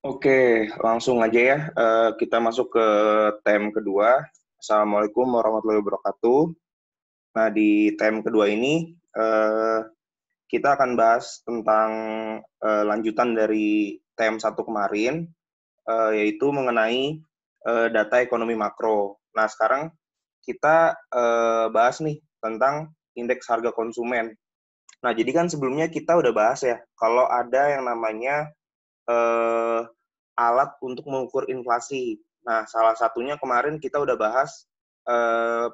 Oke, langsung aja ya. Kita masuk ke tem kedua. Assalamualaikum warahmatullahi wabarakatuh. Nah, di tem kedua ini kita akan bahas tentang lanjutan dari tem satu kemarin, yaitu mengenai data ekonomi makro. Nah, sekarang kita bahas nih tentang indeks harga konsumen. Nah, jadi kan sebelumnya kita udah bahas ya, kalau ada yang namanya eh, alat untuk mengukur inflasi. Nah, salah satunya kemarin kita udah bahas eh,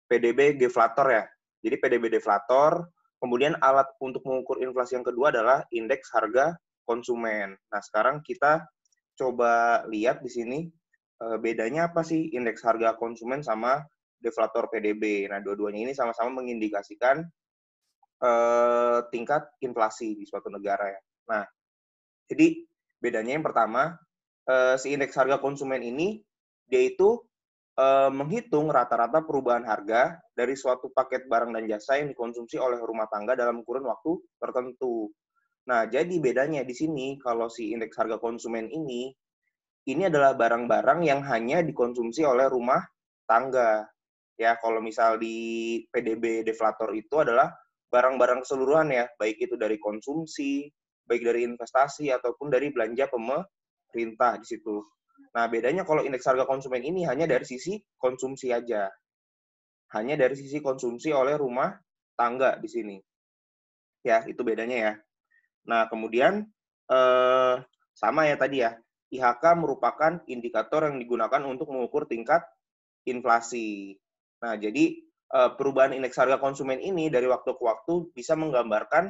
PDB deflator ya. Jadi PDB deflator, kemudian alat untuk mengukur inflasi yang kedua adalah indeks harga konsumen. Nah, sekarang kita coba lihat di sini bedanya apa sih indeks harga konsumen sama deflator PDB. Nah, dua-duanya ini sama-sama mengindikasikan tingkat inflasi di suatu negara ya. Nah, jadi bedanya yang pertama, si indeks harga konsumen ini dia itu menghitung rata-rata perubahan harga dari suatu paket barang dan jasa yang dikonsumsi oleh rumah tangga dalam kurun waktu tertentu. Nah, jadi bedanya di sini kalau si indeks harga konsumen ini adalah barang-barang yang hanya dikonsumsi oleh rumah tangga. Ya, kalau misal di PDB deflator itu adalah barang-barang keseluruhan ya, baik itu dari konsumsi, baik dari investasi ataupun dari belanja pemerintah di situ. Nah, bedanya kalau indeks harga konsumen ini hanya dari sisi konsumsi aja. Hanya dari sisi konsumsi oleh rumah tangga di sini. Ya, itu bedanya ya. Nah, kemudian sama ya tadi ya, IHK merupakan indikator yang digunakan untuk mengukur tingkat inflasi. Nah, jadi perubahan indeks harga konsumen ini dari waktu ke waktu bisa menggambarkan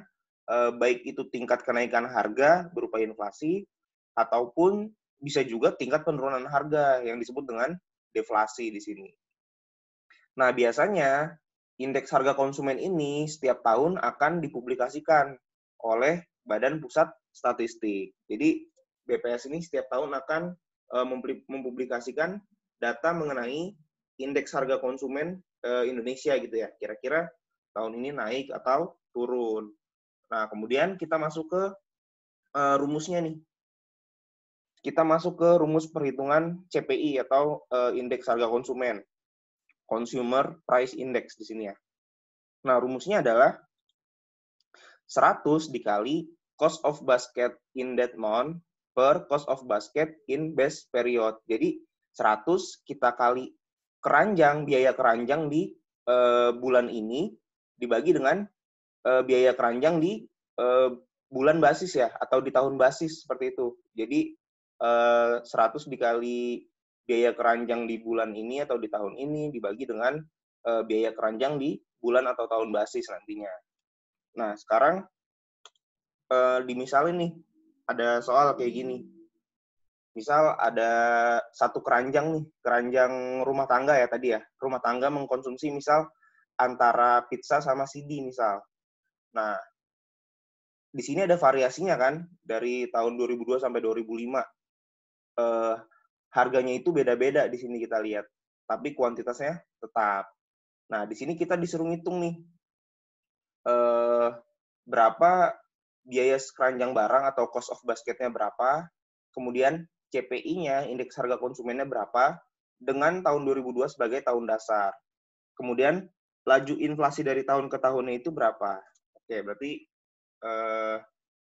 baik itu tingkat kenaikan harga berupa inflasi ataupun bisa juga tingkat penurunan harga yang disebut dengan deflasi di sini. Nah, biasanya indeks harga konsumen ini setiap tahun akan dipublikasikan oleh Badan Pusat Statistik. Jadi BPS ini setiap tahun akan mempublikasikan data mengenai indeks harga konsumen Indonesia gitu ya. Kira-kira tahun ini naik atau turun. Nah, kemudian kita masuk ke rumusnya nih. Kita masuk ke rumus perhitungan CPI atau indeks harga konsumen. Consumer Price Index di sini ya. Nah, rumusnya adalah 100 dikali cost of basket in that month per cost of basket in base period. Jadi 100 kita kali keranjang, biaya keranjang di bulan ini dibagi dengan biaya keranjang di bulan basis ya, atau di tahun basis seperti itu. Jadi 100 dikali biaya keranjang di bulan ini atau di tahun ini dibagi dengan biaya keranjang di bulan atau tahun basis nantinya. Nah, sekarang dimisalin nih, ada soal kayak gini. Misal ada satu keranjang nih, keranjang rumah tangga ya tadi ya. Rumah tangga mengkonsumsi misal antara pizza sama CD misal. Nah, di sini ada variasinya kan, dari tahun 2002 sampai 2005. Harganya itu beda-beda di sini kita lihat, tapi kuantitasnya tetap. Nah, di sini kita disuruh ngitung nih, berapa biaya keranjang barang atau cost of basketnya berapa, kemudian CPI-nya, indeks harga konsumennya berapa, dengan tahun 2002 sebagai tahun dasar. Kemudian laju inflasi dari tahun ke tahunnya itu berapa. Oke, berarti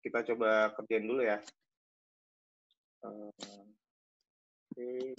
kita coba kerjain dulu ya. Oke.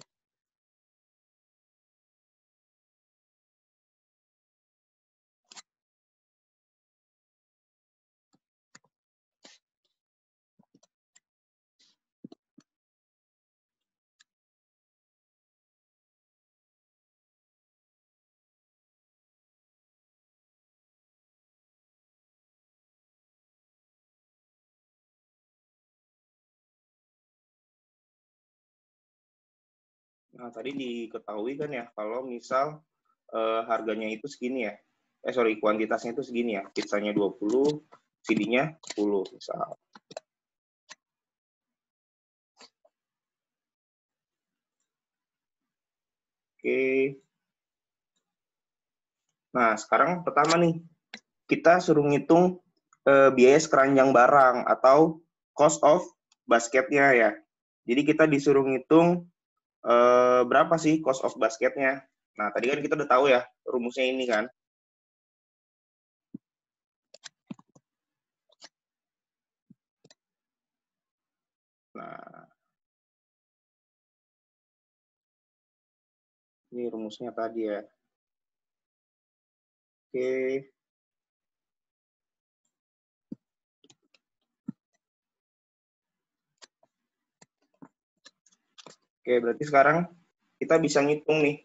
Nah, tadi diketahui kan ya, kalau misal harganya itu segini ya. Kuantitasnya itu segini ya. Pizzanya 20, CD-nya 10 misal. Oke. Nah, sekarang pertama nih, kita suruh ngitung biaya sekeranjang barang atau cost of basketnya ya. Jadi kita disuruh ngitung berapa sih cost of basketnya. Nah, tadi kan kita udah tahu ya rumusnya ini kan. Nah, ini rumusnya tadi ya. Oke. Oke, berarti sekarang kita bisa ngitung nih.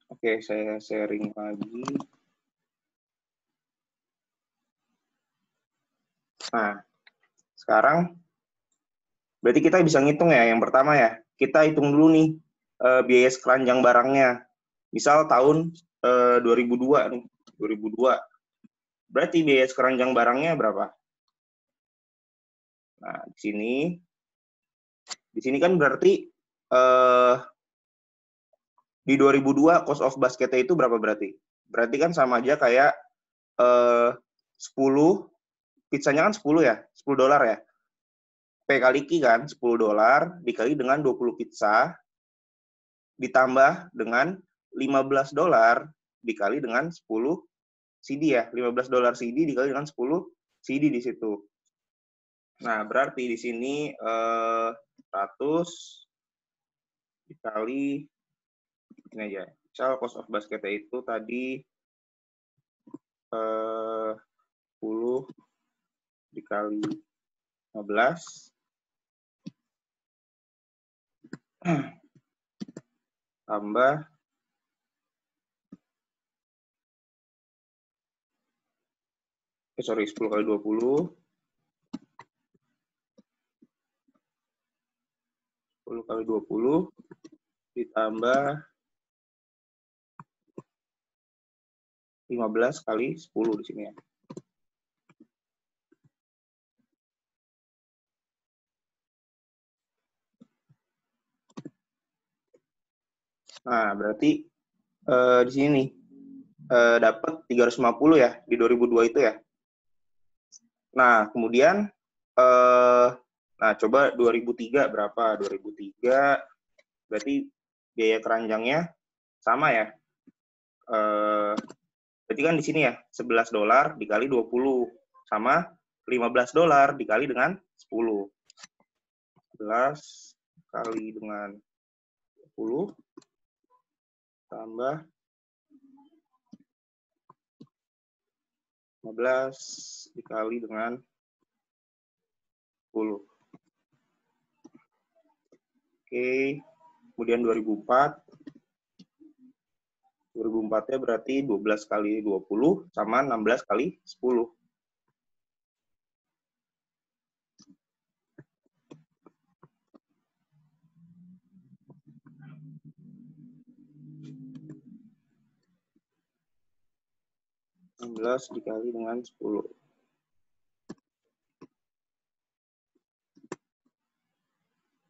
Oke, saya sharing lagi. Nah, sekarang berarti kita bisa ngitung ya. Yang pertama ya, kita hitung dulu nih biaya sekeranjang barangnya. Misal tahun 2002 nih, 2002. Berarti biaya sekeranjang barangnya berapa? Nah, di sini kan berarti di 2002 cost of basketnya itu berapa berarti? Berarti kan sama aja kayak 10, pizzanya kan 10 ya, $10 ya. P kali Q kan, $10 dikali dengan 20 pizza, ditambah dengan $15 dikali dengan 10 CD ya. $15 CD dikali dengan 10 CD di situ. Nah, berarti di sini 100 dikali ini aja. Misal cost of basketnya itu tadi 10 dikali 15 tambah 10 kali 20 10 kali 20 ditambah 15 kali 10 di sini ya. Nah, berarti di sini nih dapat 350 ya di 2002 itu ya. Nah, kemudian nah coba 2003 berapa? 2003 berarti biaya keranjangnya sama ya. Berarti kan di sini ya $11 dikali 20 sama $15 dikali dengan 10. 11 kali dengan 10 tambah 15 dikali dengan 10. Oke, kemudian 2004. 2004-nya berarti 12 kali 20 sama 16 kali 10. Dikali dengan 10.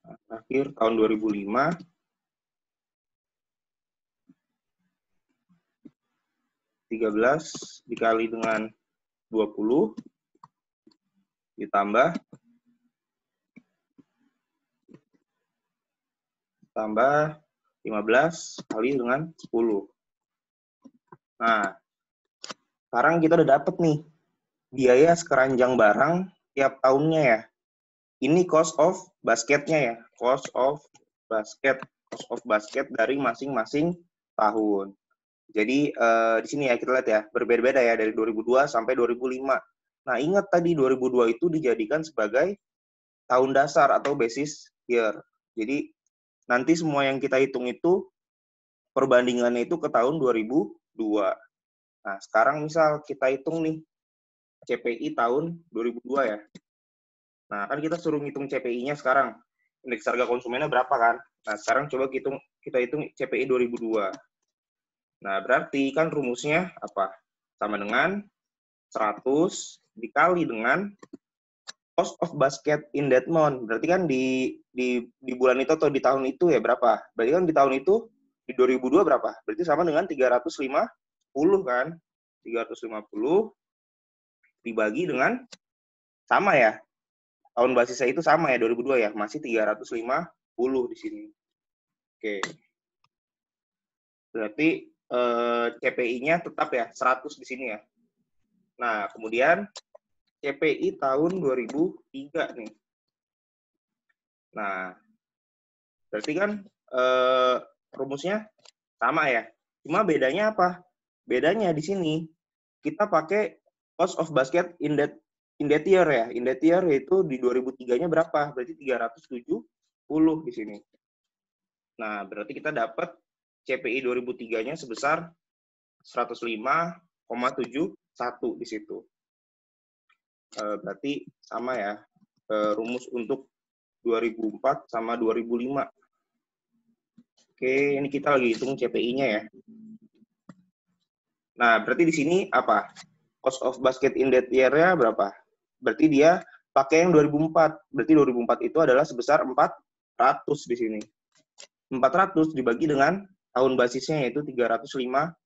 Nah, akhir tahun 2005 13 dikali dengan 20 ditambah 15 kali dengan 10. Nah, sekarang kita udah dapet nih biaya sekeranjang barang tiap tahunnya ya. Ini cost of basketnya ya, cost of basket dari masing-masing tahun. Jadi di sini ya kita lihat ya, berbeda-beda ya dari 2002 sampai 2005. Nah, ingat tadi 2002 itu dijadikan sebagai tahun dasar atau basis year. Jadi nanti semua yang kita hitung itu perbandingannya itu ke tahun 2002. Nah, sekarang misal kita hitung nih CPI tahun 2002 ya. Nah, kan kita suruh ngitung CPI-nya sekarang. Indeks harga konsumennya berapa kan? Nah, sekarang coba kita hitung CPI 2002. Nah, berarti kan rumusnya apa? Sama dengan 100 dikali dengan cost of basket in that month. Berarti kan di bulan itu atau di tahun itu ya berapa? Berarti kan di tahun itu di 2002 berapa? Berarti sama dengan 350 kan? 350 dibagi dengan sama ya. tahun basisnya itu sama ya, 2002 ya, masih 350 di sini. Oke. Berarti CPI-nya tetap ya 100 di sini ya. Nah, kemudian CPI tahun 2003 nih. Nah, berarti kan rumusnya sama ya. Cuma bedanya apa? Bedanya di sini kita pakai cost of basket in that year ya. In that year yaitu di 2003-nya berapa? Berarti 370 di sini. Nah, berarti kita dapat CPI 2003-nya sebesar 105,71 di situ. Berarti sama ya, rumus untuk 2004 sama 2005. Oke, ini kita lagi hitung CPI-nya ya. Nah, berarti di sini apa? Cost of basket in that year-nya berapa? Berarti dia pakai yang 2004. Berarti 2004 itu adalah sebesar 400 di sini. 400 dibagi dengan tahun basisnya yaitu 350.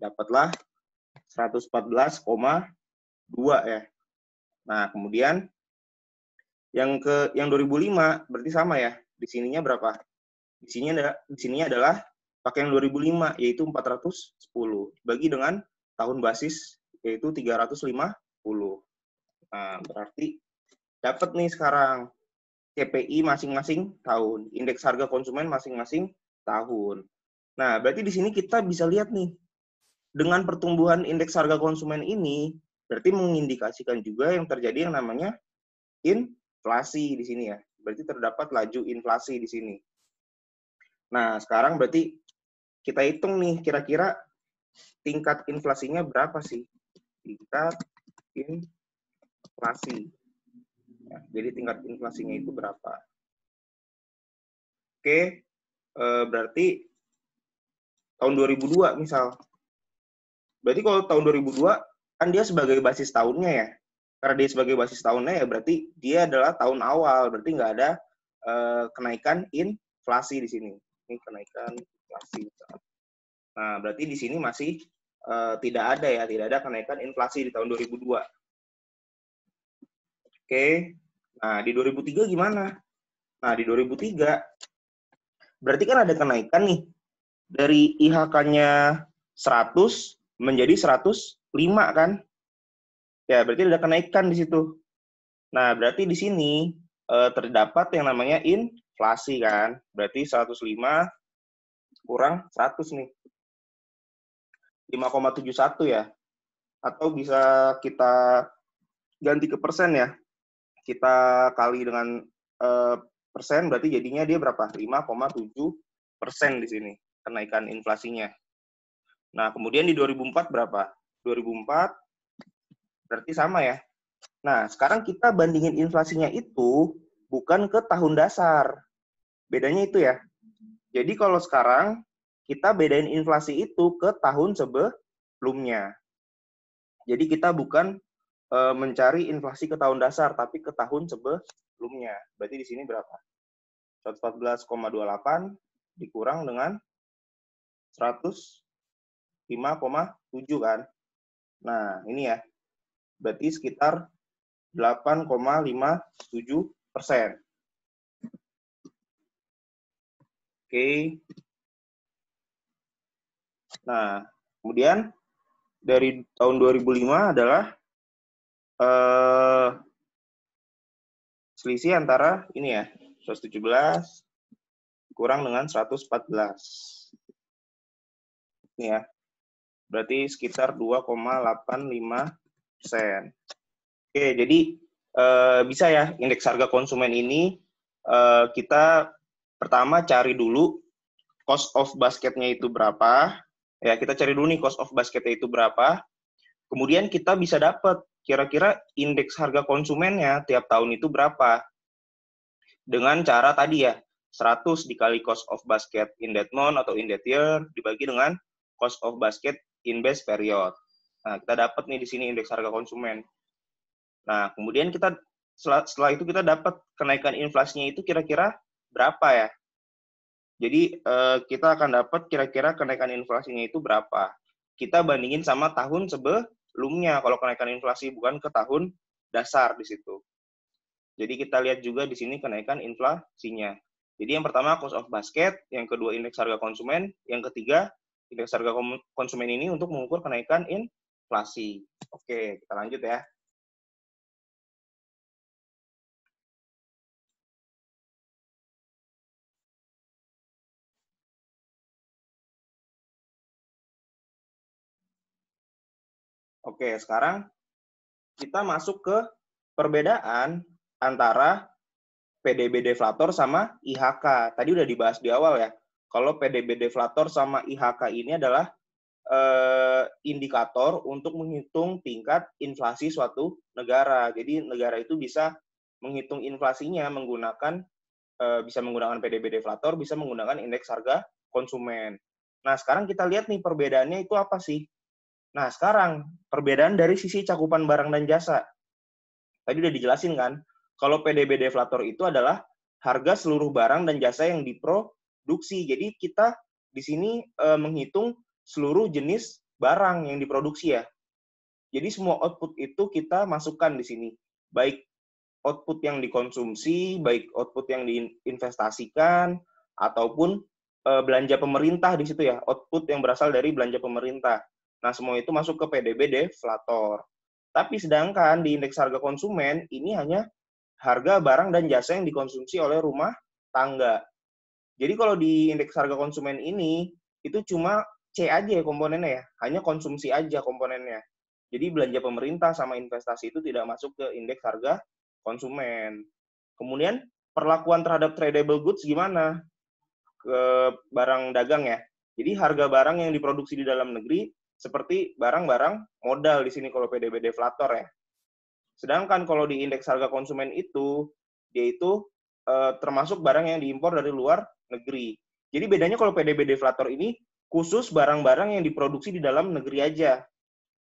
Dapatlah 114,2 ya. Nah, kemudian yang 2005 berarti sama ya. Di sininya berapa? Di sininya adalah pakai yang 2005 yaitu 410 bagi dengan tahun basis yaitu 350. Nah, berarti dapat nih sekarang CPI masing-masing tahun, indeks harga konsumen masing-masing tahun. Nah, berarti di sini kita bisa lihat nih, dengan pertumbuhan indeks harga konsumen ini, berarti mengindikasikan juga yang terjadi yang namanya inflasi di sini ya. Berarti terdapat laju inflasi di sini. Nah, sekarang berarti kita hitung nih, kira-kira tingkat inflasinya berapa sih? Tingkat inflasi. Ya, jadi tingkat inflasinya itu berapa? Oke, berarti tahun 2002 misal. Berarti kalau tahun 2002 kan dia sebagai basis tahunnya ya. Karena dia sebagai basis tahunnya ya berarti dia adalah tahun awal, berarti nggak ada kenaikan inflasi di sini. Ini kenaikan inflasi. Nah, berarti di sini masih tidak ada kenaikan inflasi di tahun 2002. Oke. Nah, di 2003 gimana? Nah, di 2003 berarti kan ada kenaikan nih. Dari IHK-nya 100 menjadi 105 kan? Ya, berarti ada kenaikan di situ. Nah, berarti di sini terdapat yang namanya inflasi kan? Berarti 105 kurang 100 nih. 5,71 ya. Atau bisa kita ganti ke persen ya. Kita kali dengan persen, berarti jadinya dia berapa? 5,7% di sini kenaikan inflasinya. Nah, kemudian di 2004 berapa? 2004 berarti sama ya. Nah, sekarang kita bandingin inflasinya itu bukan ke tahun dasar. Bedanya itu ya. Jadi kalau sekarang kita bedain inflasi itu ke tahun sebelumnya. Jadi kita bukan mencari inflasi ke tahun dasar, tapi ke tahun sebelumnya. Berarti di sini berapa? 114,28 dikurang dengan 105,7 kan? Nah, ini ya. Berarti sekitar 8,57%. Oke. Nah, kemudian dari tahun 2005 adalah selisih antara ini ya, 117 kurang dengan 114. Ini ya. Berarti sekitar 2,85%. Oke, jadi bisa ya indeks harga konsumen ini kita pertama cari dulu cost of basket-nya itu berapa. Ya, kita cari dulu nih cost of basket-nya itu berapa. Kemudian kita bisa dapat kira-kira indeks harga konsumennya tiap tahun itu berapa. Dengan cara tadi ya, 100 dikali cost of basket in that month atau in that year dibagi dengan cost of basket in base period. Nah, kita dapat nih di sini indeks harga konsumen. Nah, kemudian kita setelah itu kita dapat kenaikan inflasinya itu kira-kira berapa ya? Jadi kita akan dapat kira-kira kenaikan inflasinya itu berapa. Kita bandingin sama tahun sebelumnya kalau kenaikan inflasi, bukan ke tahun dasar di situ. Jadi kita lihat juga di sini kenaikan inflasinya. Jadi yang pertama cost of basket, yang kedua indeks harga konsumen, yang ketiga indeks harga konsumen ini untuk mengukur kenaikan inflasi. Oke, kita lanjut ya. Oke, sekarang kita masuk ke perbedaan antara PDB deflator sama IHK. Tadi udah dibahas di awal ya. Kalau PDB deflator sama IHK ini adalah indikator untuk menghitung tingkat inflasi suatu negara. Jadi negara itu bisa menghitung inflasinya bisa menggunakan PDB deflator, bisa menggunakan indeks harga konsumen. Nah, sekarang kita lihat nih perbedaannya itu apa sih? Nah, sekarang perbedaan dari sisi cakupan barang dan jasa. Tadi udah dijelasin kan, kalau PDB deflator itu adalah harga seluruh barang dan jasa yang diproduksi. Jadi kita di sini menghitung seluruh jenis barang yang diproduksi ya. Jadi semua output itu kita masukkan di sini. Baik output yang dikonsumsi, baik output yang diinvestasikan, ataupun belanja pemerintah di situ ya, output yang berasal dari belanja pemerintah. Nah, semua itu masuk ke PDB deflator. Tapi sedangkan di indeks harga konsumen, ini hanya harga barang dan jasa yang dikonsumsi oleh rumah tangga. Jadi kalau di indeks harga konsumen ini, itu cuma C aja ya komponennya ya, hanya konsumsi aja komponennya. Jadi belanja pemerintah sama investasi itu tidak masuk ke indeks harga konsumen. Kemudian perlakuan terhadap tradable goods gimana? Ke barang dagang ya. Jadi harga barang yang diproduksi di dalam negeri seperti barang-barang modal di sini kalau PDB deflator ya. Sedangkan kalau di indeks harga konsumen itu, dia itu termasuk barang yang diimpor dari luar negeri. Jadi bedanya kalau PDB deflator ini khusus barang-barang yang diproduksi di dalam negeri aja.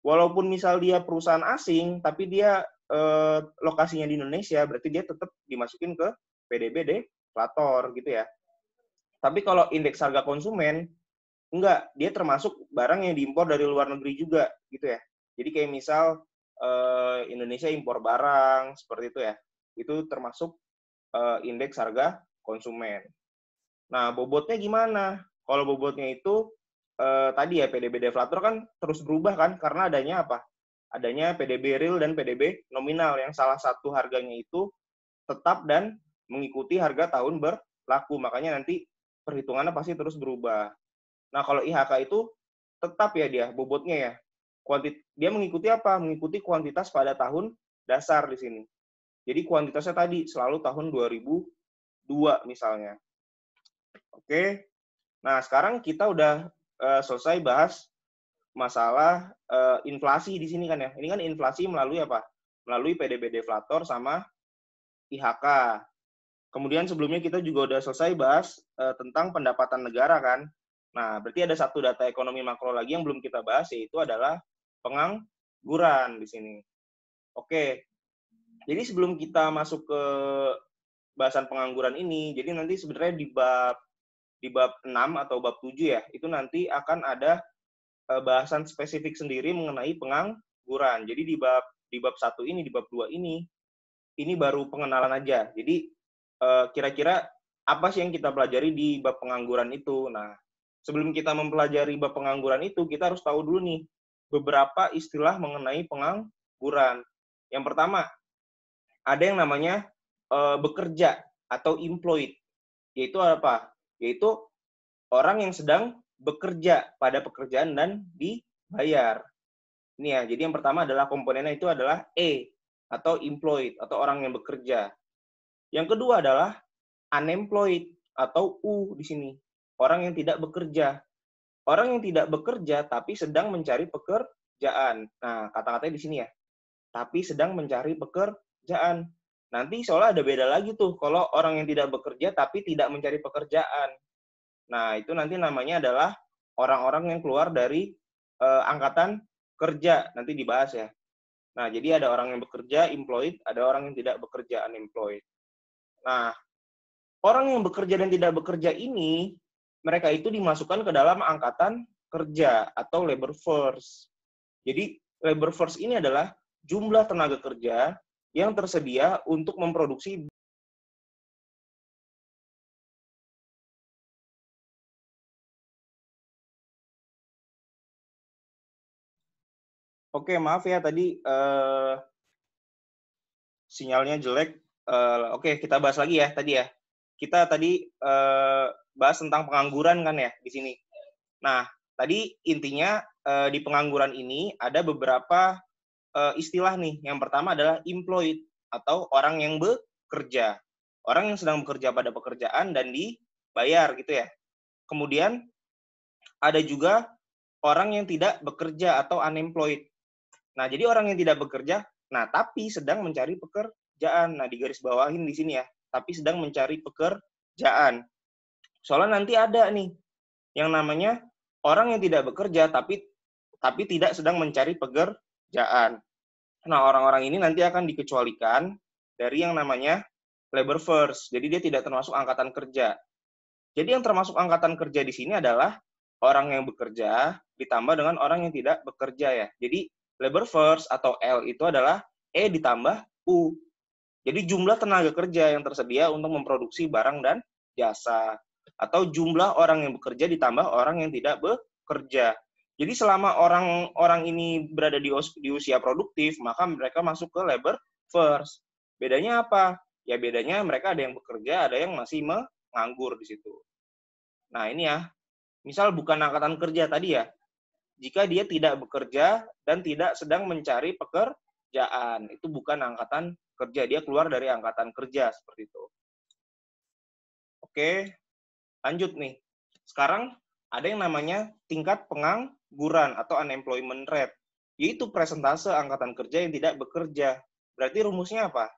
Walaupun misal dia perusahaan asing, tapi dia lokasinya di Indonesia, berarti dia tetap dimasukin ke PDB deflator gitu ya. Tapi kalau indeks harga konsumen, enggak, dia termasuk barang yang diimpor dari luar negeri juga gitu ya. Jadi kayak misal Indonesia impor barang seperti itu ya, itu termasuk indeks harga konsumen. Nah, bobotnya gimana? Kalau bobotnya itu tadi ya PDB deflator kan terus berubah kan karena adanya apa? Adanya PDB real dan PDB nominal yang salah satu harganya itu tetap dan mengikuti harga tahun berlaku. Makanya nanti perhitungannya pasti terus berubah. Nah, kalau IHK itu tetap ya dia bobotnya ya. Dia mengikuti apa? Mengikuti kuantitas pada tahun dasar di sini. Jadi kuantitasnya tadi selalu tahun 2002 misalnya. Oke. Nah, sekarang kita udah selesai bahas masalah inflasi di sini kan ya. Ini kan inflasi melalui apa? Melalui PDB deflator sama IHK. Kemudian sebelumnya kita juga udah selesai bahas tentang pendapatan negara kan. Nah, berarti ada satu data ekonomi makro lagi yang belum kita bahas, yaitu adalah pengangguran di sini. Oke, jadi sebelum kita masuk ke bahasan pengangguran ini, jadi nanti sebenarnya di bab 6 atau bab 7 ya, itu nanti akan ada bahasan spesifik sendiri mengenai pengangguran. Jadi di bab 1 ini, di bab 2 ini baru pengenalan aja. Jadi kira-kira apa sih yang kita pelajari di bab pengangguran itu? Nah, sebelum kita mempelajari bab pengangguran itu, kita harus tahu dulu nih beberapa istilah mengenai pengangguran. Yang pertama, ada yang namanya bekerja atau employed. Yaitu apa? Yaitu orang yang sedang bekerja pada pekerjaan dan dibayar. Ini ya, jadi yang pertama adalah komponennya itu adalah E atau employed atau orang yang bekerja. Yang kedua adalah unemployed atau U di sini. Orang yang tidak bekerja. Orang yang tidak bekerja tapi sedang mencari pekerjaan. Nah, kata-katanya di sini ya. Tapi sedang mencari pekerjaan. Nanti soalnya ada beda lagi tuh kalau orang yang tidak bekerja tapi tidak mencari pekerjaan. Nah, itu nanti namanya adalah orang-orang yang keluar dari angkatan kerja. Nanti dibahas ya. Nah, jadi ada orang yang bekerja, employed, ada orang yang tidak bekerja, unemployed. Nah, orang yang bekerja dan tidak bekerja ini, mereka itu dimasukkan ke dalam angkatan kerja atau labor force. Jadi, labor force ini adalah jumlah tenaga kerja yang tersedia untuk memproduksi. Oke, maaf ya tadi sinyalnya jelek. Oke, kita bahas lagi ya tadi ya. Kita tadi bahas tentang pengangguran kan ya di sini. Nah, tadi intinya di pengangguran ini ada beberapa istilah nih. Yang pertama adalah employed atau orang yang bekerja. Orang yang sedang bekerja pada pekerjaan dan dibayar gitu ya. Kemudian ada juga orang yang tidak bekerja atau unemployed. Nah, jadi orang yang tidak bekerja, nah tapi sedang mencari pekerjaan. Nah, digaris bawahin di sini ya, tapi sedang mencari pekerjaan. Soalnya nanti ada nih yang namanya orang yang tidak bekerja tapi tidak sedang mencari pekerjaan. Nah, orang-orang ini nanti akan dikecualikan dari yang namanya labor force. Jadi dia tidak termasuk angkatan kerja. Jadi yang termasuk angkatan kerja di sini adalah orang yang bekerja ditambah dengan orang yang tidak bekerja ya. Jadi labor force atau L itu adalah E ditambah U. Jadi jumlah tenaga kerja yang tersedia untuk memproduksi barang dan jasa. Atau jumlah orang yang bekerja ditambah orang yang tidak bekerja. Jadi selama orang-orang ini berada di usia produktif, maka mereka masuk ke labor force. Bedanya apa? Ya bedanya mereka ada yang bekerja, ada yang masih menganggur di situ. Nah ini ya, misal bukan angkatan kerja tadi ya, jika dia tidak bekerja dan tidak sedang mencari pekerjaan, itu bukan angkatan kerja, dia keluar dari angkatan kerja seperti itu. Oke, lanjut nih. Sekarang ada yang namanya tingkat pengangguran atau unemployment rate, yaitu persentase angkatan kerja yang tidak bekerja. Berarti rumusnya apa?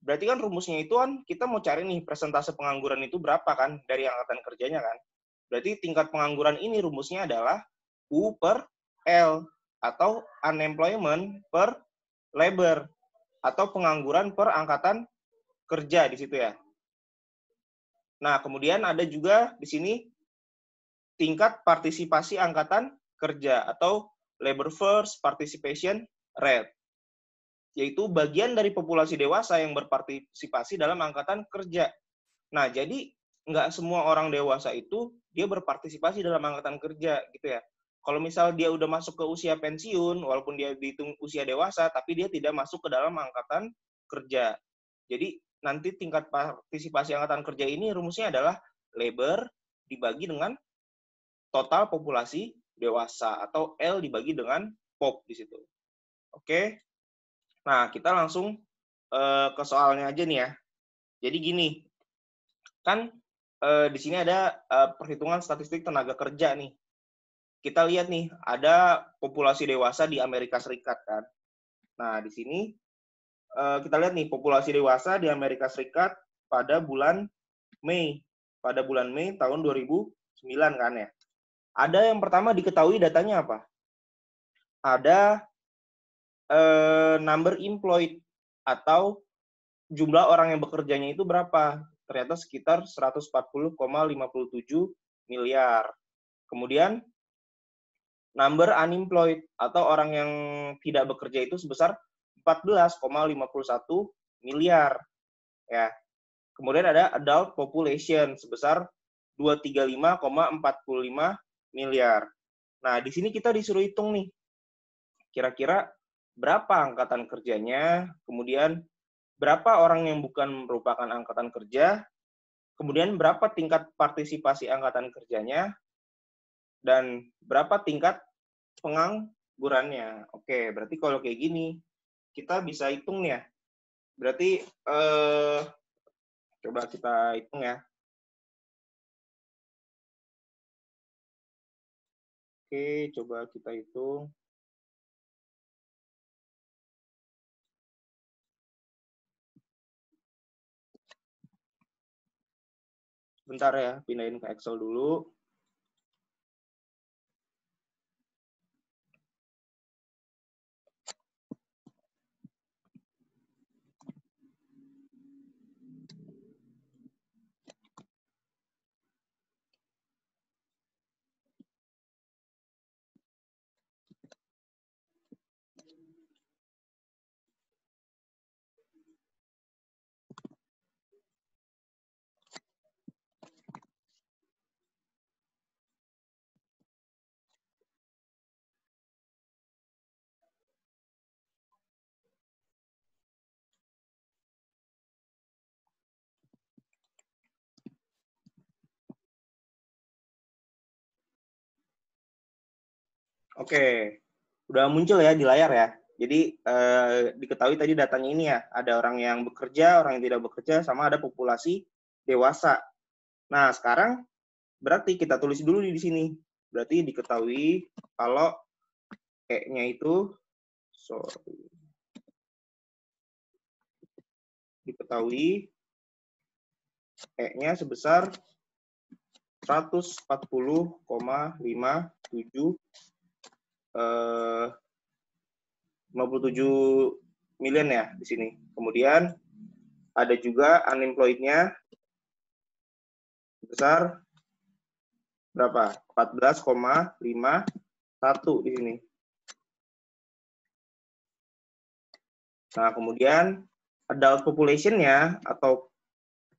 Berarti kan rumusnya itu kan kita mau cari nih persentase pengangguran itu berapa kan dari angkatan kerjanya kan. Berarti tingkat pengangguran ini rumusnya adalah U per L atau unemployment per labor atau pengangguran per angkatan kerja di situ ya. Nah, kemudian ada juga di sini tingkat partisipasi angkatan kerja atau labor force participation rate, yaitu bagian dari populasi dewasa yang berpartisipasi dalam angkatan kerja. Nah, jadi nggak semua orang dewasa itu dia berpartisipasi dalam angkatan kerja gitu ya. Kalau misal dia udah masuk ke usia pensiun, walaupun dia dihitung usia dewasa, tapi dia tidak masuk ke dalam angkatan kerja. Jadi nanti tingkat partisipasi angkatan kerja ini rumusnya adalah labor dibagi dengan total populasi dewasa atau L dibagi dengan pop di situ. Oke. Nah, kita langsung ke soalnya aja nih ya. Jadi gini, kan di sini ada perhitungan statistik tenaga kerja nih. Kita lihat nih, ada populasi dewasa di Amerika Serikat kan. Nah, di sini kita lihat nih populasi dewasa di Amerika Serikat pada bulan Mei. Pada bulan Mei tahun 2009 kan ya. Ada yang pertama diketahui datanya apa? Ada number employed atau jumlah orang yang bekerjanya itu berapa? Ternyata sekitar 140,57 miliar. Kemudian number unemployed atau orang yang tidak bekerja itu sebesar 14,51 miliar ya. Kemudian ada adult population sebesar 235,45 miliar. Nah, di sini kita disuruh hitung nih. Kira-kira berapa angkatan kerjanya, kemudian berapa orang yang bukan merupakan angkatan kerja, kemudian berapa tingkat partisipasi angkatan kerjanya, dan berapa tingkat penganggurannya. Oke, berarti kalau kayak gini, kita bisa hitung ya. Berarti, coba kita hitung ya. Oke, coba kita hitung. Bentar ya, pindahin ke Excel dulu. Oke, udah muncul ya di layar ya. Jadi diketahui tadi datanya ini ya, ada orang yang bekerja, orang yang tidak bekerja, sama ada populasi dewasa. Nah, sekarang berarti kita tulis dulu di sini. Berarti diketahui kalau E-nya itu, diketahui E-nya sebesar 140,57 million ya di sini. Kemudian ada juga unemployed-nya sebesar berapa? 14,51 di sini. Nah, kemudian adult population-nya atau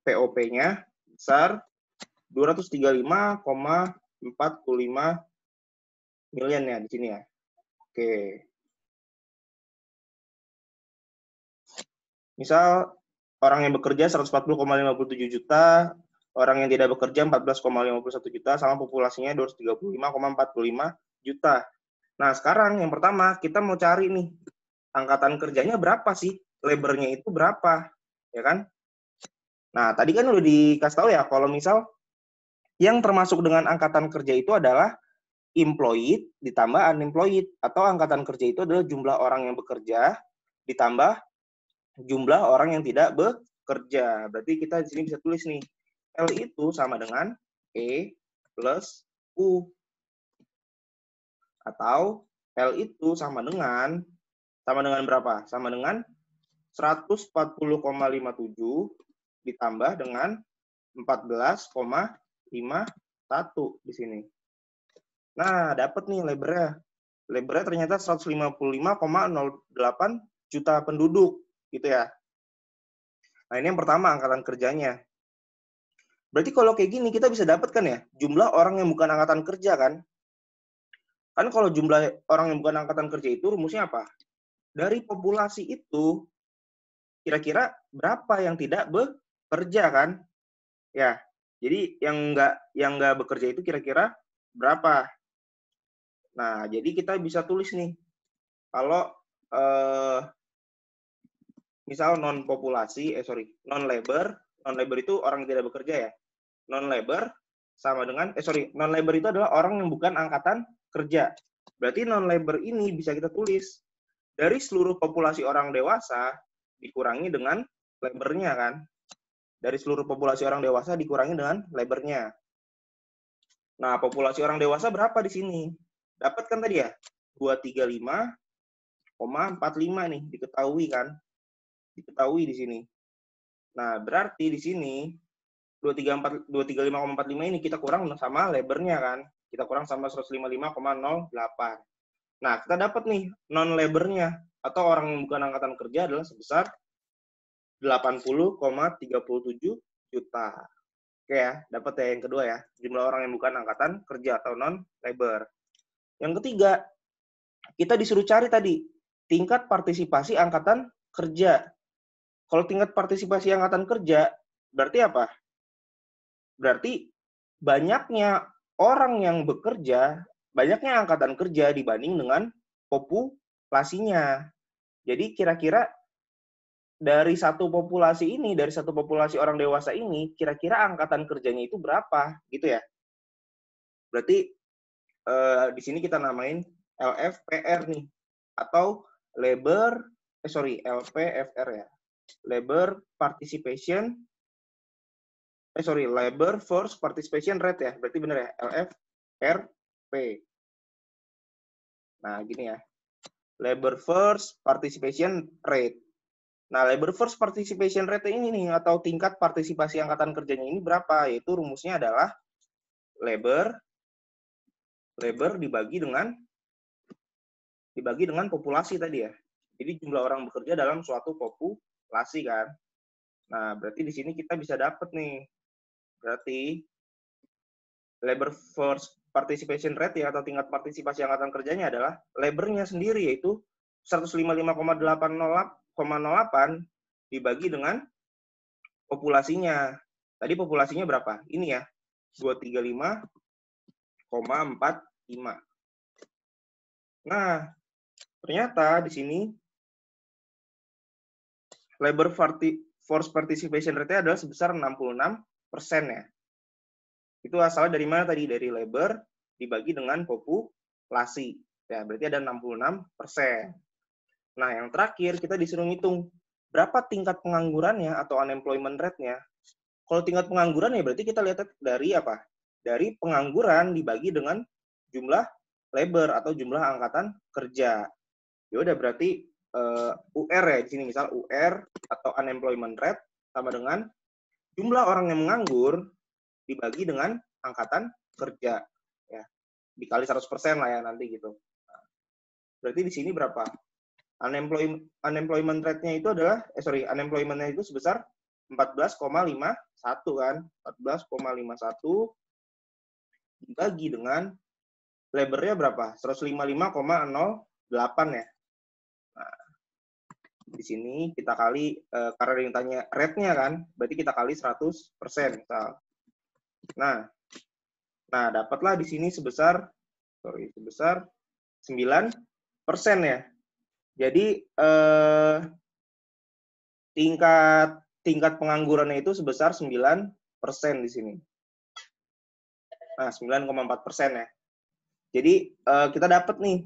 POP-nya besar 235,45 million ya di sini ya. Oke. Misal orang yang bekerja 140,57 juta, orang yang tidak bekerja 14,51 juta, sama populasinya 235,45 juta. Nah, sekarang yang pertama kita mau cari nih, angkatan kerjanya berapa sih? Labor-nya itu berapa? Ya kan? Nah, tadi kan udah dikasih tahu ya, kalau misal yang termasuk dengan angkatan kerja itu adalah employed ditambah unemployed, atau angkatan kerja itu adalah jumlah orang yang bekerja ditambah jumlah orang yang tidak bekerja. Berarti kita di sini bisa tulis nih, L itu sama dengan E plus U. Atau L itu sama dengan berapa? Sama dengan 140,57 ditambah dengan 14,51 di sini. Nah, dapat nih labornya. Labornya ternyata 155,08 juta penduduk, gitu ya. Nah, ini yang pertama angkatan kerjanya. Berarti kalau kayak gini kita bisa dapatkan ya, jumlah orang yang bukan angkatan kerja kan? Kan kalau jumlah orang yang bukan angkatan kerja itu rumusnya apa? Dari populasi itu, kira-kira berapa yang tidak bekerja kan? Ya, jadi yang nggak bekerja itu kira-kira berapa? Nah, jadi kita bisa tulis nih, kalau misal non labor itu orang yang tidak bekerja ya. Non labor sama dengan non labor itu adalah orang yang bukan angkatan kerja. Berarti non labor ini bisa kita tulis dari seluruh populasi orang dewasa dikurangi dengan labornya kan. Dari seluruh populasi orang dewasa dikurangi dengan labornya. Nah, populasi orang dewasa berapa di sini? Dapat kan tadi ya? 235,45 nih, diketahui kan? Diketahui di sini. Nah, berarti di sini 235,45 ini kita kurang sama labornya kan? Kita kurang sama 155,08. Nah, kita dapat nih non labornya atau orang yang bukan angkatan kerja adalah sebesar 80,37 juta. Oke ya, dapat ya yang kedua ya, jumlah orang yang bukan angkatan kerja atau non labor. Yang ketiga, kita disuruh cari tadi tingkat partisipasi angkatan kerja. Kalau tingkat partisipasi angkatan kerja berarti apa? Berarti banyaknya orang yang bekerja, banyaknya angkatan kerja dibanding dengan populasinya. Jadi kira-kira dari satu populasi orang dewasa ini, kira-kira angkatan kerjanya itu berapa, gitu ya? Berarti di sini kita namain LFPR nih, atau LPFR ya, labor force participation rate ya, berarti benar ya, LFRP. Nah, gini ya, labor force participation rate. Nah, labor force participation rate ini nih, atau tingkat partisipasi angkatan kerjanya ini berapa? Yaitu rumusnya adalah labor dibagi dengan populasi tadi ya. Jadi jumlah orang bekerja dalam suatu populasi kan. Nah, berarti di sini kita bisa dapat nih. Berarti labor force participation rate ya, atau tingkat partisipasi angkatan kerjanya adalah labornya sendiri, yaitu 155,08 dibagi dengan populasinya. Tadi populasinya berapa? Ini ya, 235,45. Nah, ternyata di sini labor force participation rate-nya adalah sebesar 66% ya. Itu asalnya dari mana tadi? Dari labor dibagi dengan populasi. Ya, berarti ada 66%. Nah, yang terakhir kita disuruh ngitung berapa tingkat penganggurannya atau unemployment rate-nya. Kalau tingkat pengangguran ya berarti kita lihat dari apa? Dari pengangguran dibagi dengan jumlah labor atau jumlah angkatan kerja. Ya udah berarti UR ya di sini misal UR atau unemployment rate sama dengan jumlah orang yang menganggur dibagi dengan angkatan kerja ya. Dikali 100% lah ya nanti gitu. Berarti di sini berapa? Unemployment rate-nya itu adalah unemployment-nya itu sebesar 14,51 kan. 14,51 dibagi dengan labor-nya berapa? 155,08 ya. Nah, di sini kita kali karena yang tanya rate-nya kan, berarti kita kali 100% misal. Nah, dapatlah di sini sebesar 9% ya. Jadi tingkat penganggurannya itu sebesar 9% di sini. Nah, 9,4% ya. Jadi kita dapat nih.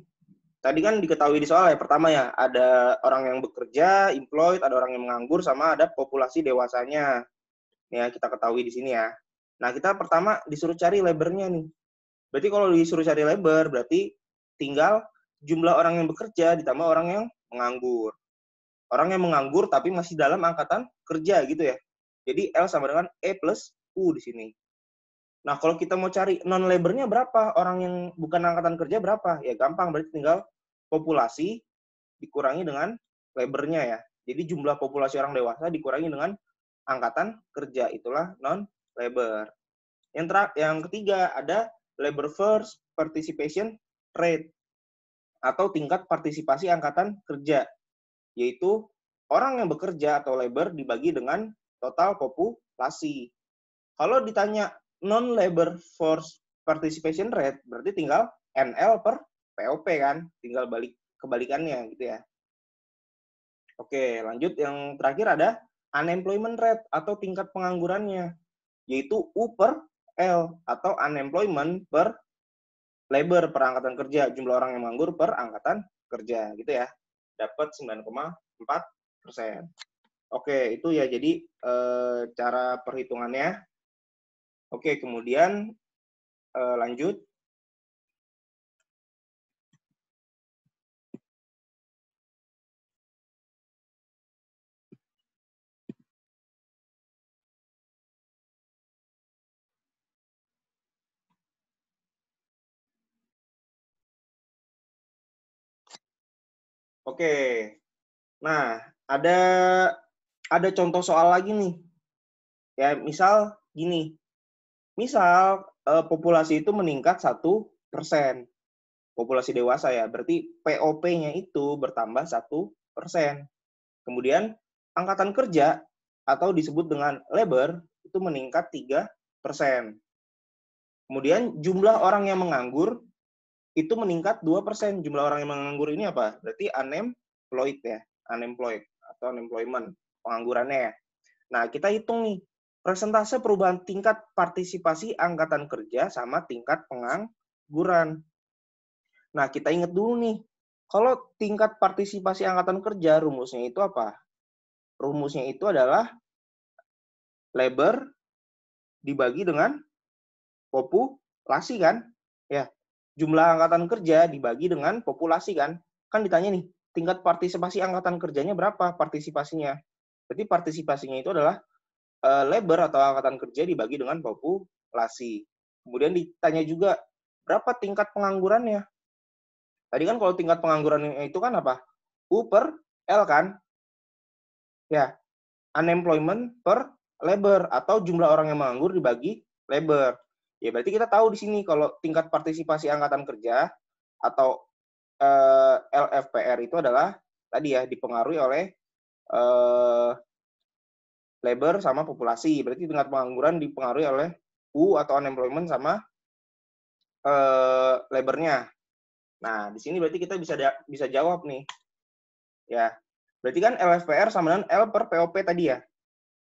Tadi kan diketahui di soal ya, pertama ya, ada orang yang bekerja, employed, ada orang yang menganggur, sama ada populasi dewasanya. Ya, kita ketahui di sini ya. Nah, kita pertama disuruh cari labor-nya nih. Berarti kalau disuruh cari labor, berarti tinggal jumlah orang yang bekerja ditambah orang yang menganggur. Orang yang menganggur tapi masih dalam angkatan kerja gitu ya. Jadi L sama dengan E plus U di sini. Nah, kalau kita mau cari non-labor-nya berapa? Orang yang bukan angkatan kerja berapa? Ya gampang, berarti tinggal populasi dikurangi dengan labor-nya ya. Jadi jumlah populasi orang dewasa dikurangi dengan angkatan kerja. Itulah non-labor. Yang ketiga ada labor force participation rate atau tingkat partisipasi angkatan kerja, yaitu orang yang bekerja atau labor dibagi dengan total populasi. Kalau ditanya non-labor force participation rate, berarti tinggal NL per POP kan, tinggal kebalikannya gitu ya. Oke, lanjut yang terakhir ada unemployment rate atau tingkat penganggurannya, yaitu U per L atau unemployment per labor per angkatan kerja, jumlah orang yang menganggur per angkatan kerja gitu ya. Dapat 9,4%. Oke, itu ya jadi cara perhitungannya. Oke, kemudian lanjut. Oke. Nah, ada contoh soal lagi nih. Ya, misal gini. Misal populasi itu meningkat 1%. Populasi dewasa ya, berarti POP-nya itu bertambah 1%. Kemudian angkatan kerja atau disebut dengan labor itu meningkat 3%. Kemudian jumlah orang yang menganggur itu meningkat 2%. Jumlah orang yang menganggur ini apa? Berarti unemployed ya, unemployed atau unemployment, penganggurannya ya. Nah, kita hitung nih, persentase perubahan tingkat partisipasi angkatan kerja sama tingkat pengangguran. Nah, kita ingat dulu nih, kalau tingkat partisipasi angkatan kerja, rumusnya itu apa? Rumusnya itu adalah labor dibagi dengan populasi kan? Ya, jumlah angkatan kerja dibagi dengan populasi kan? Kan ditanya nih, tingkat partisipasi angkatan kerjanya berapa partisipasinya? Berarti partisipasinya itu adalah labor atau angkatan kerja dibagi dengan populasi. Kemudian ditanya juga, berapa tingkat penganggurannya? Tadi kan kalau tingkat pengangguran itu kan apa? U per L kan? Ya, unemployment per labor atau jumlah orang yang menganggur dibagi labor. Ya, berarti kita tahu di sini kalau tingkat partisipasi angkatan kerja atau LFPR itu adalah tadi ya dipengaruhi oleh labor sama populasi. Berarti tingkat pengangguran dipengaruhi oleh U atau unemployment sama labornya. Nah, di sini berarti kita bisa jawab nih. Ya. Berarti kan LFPR sama dengan L per POP tadi ya.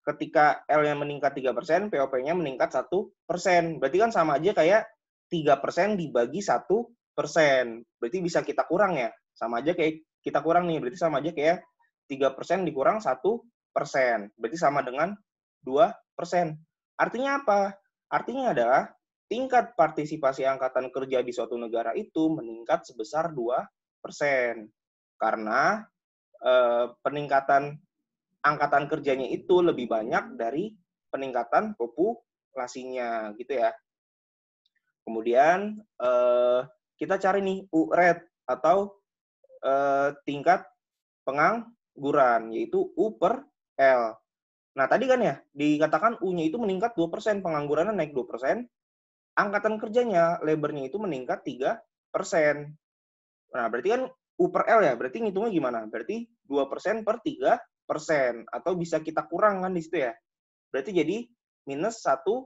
Ketika L-nya meningkat 3%, POP-nya meningkat 1%. Berarti kan sama aja kayak 3% dibagi 1%. Berarti bisa kita kurang ya. Sama aja kayak kita kurang nih. Berarti sama aja kayak 3% dikurang 1%. Berarti sama dengan 2%. Artinya apa? Artinya adalah tingkat partisipasi angkatan kerja di suatu negara itu meningkat sebesar 2%. Karena peningkatan angkatan kerjanya itu lebih banyak dari peningkatan populasinya gitu ya. Kemudian kita cari nih U-rate atau tingkat pengangguran, yaitu U per L. Nah, tadi kan ya, dikatakan U-nya itu meningkat 2%, penganggurannya naik 2%, angkatan kerjanya, labor-nya itu meningkat 3%. Nah, berarti kan U per L ya, berarti ngitungnya gimana? Berarti 2% per 3%, atau bisa kita kurang kan di situ ya. Berarti jadi minus 1%.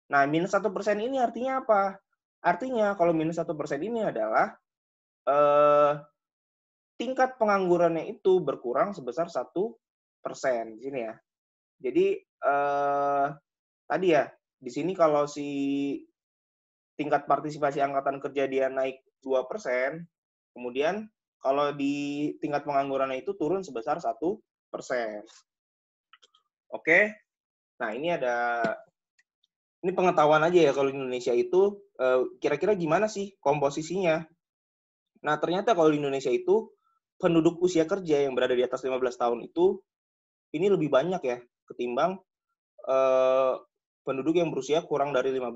Nah, minus 1% ini artinya apa? Artinya kalau minus 1% ini adalah tingkat penganggurannya itu berkurang sebesar 1% di sini ya. Jadi tadi ya, di sini kalau si tingkat partisipasi angkatan kerja dia naik 2%, kemudian kalau di tingkat penganggurannya itu turun sebesar 1%. Oke, nah ini pengetahuan aja ya kalau di Indonesia itu kira-kira gimana sih komposisinya. Nah, ternyata kalau di Indonesia itu penduduk usia kerja yang berada di atas 15 tahun itu ini lebih banyak ya ketimbang penduduk yang berusia kurang dari 15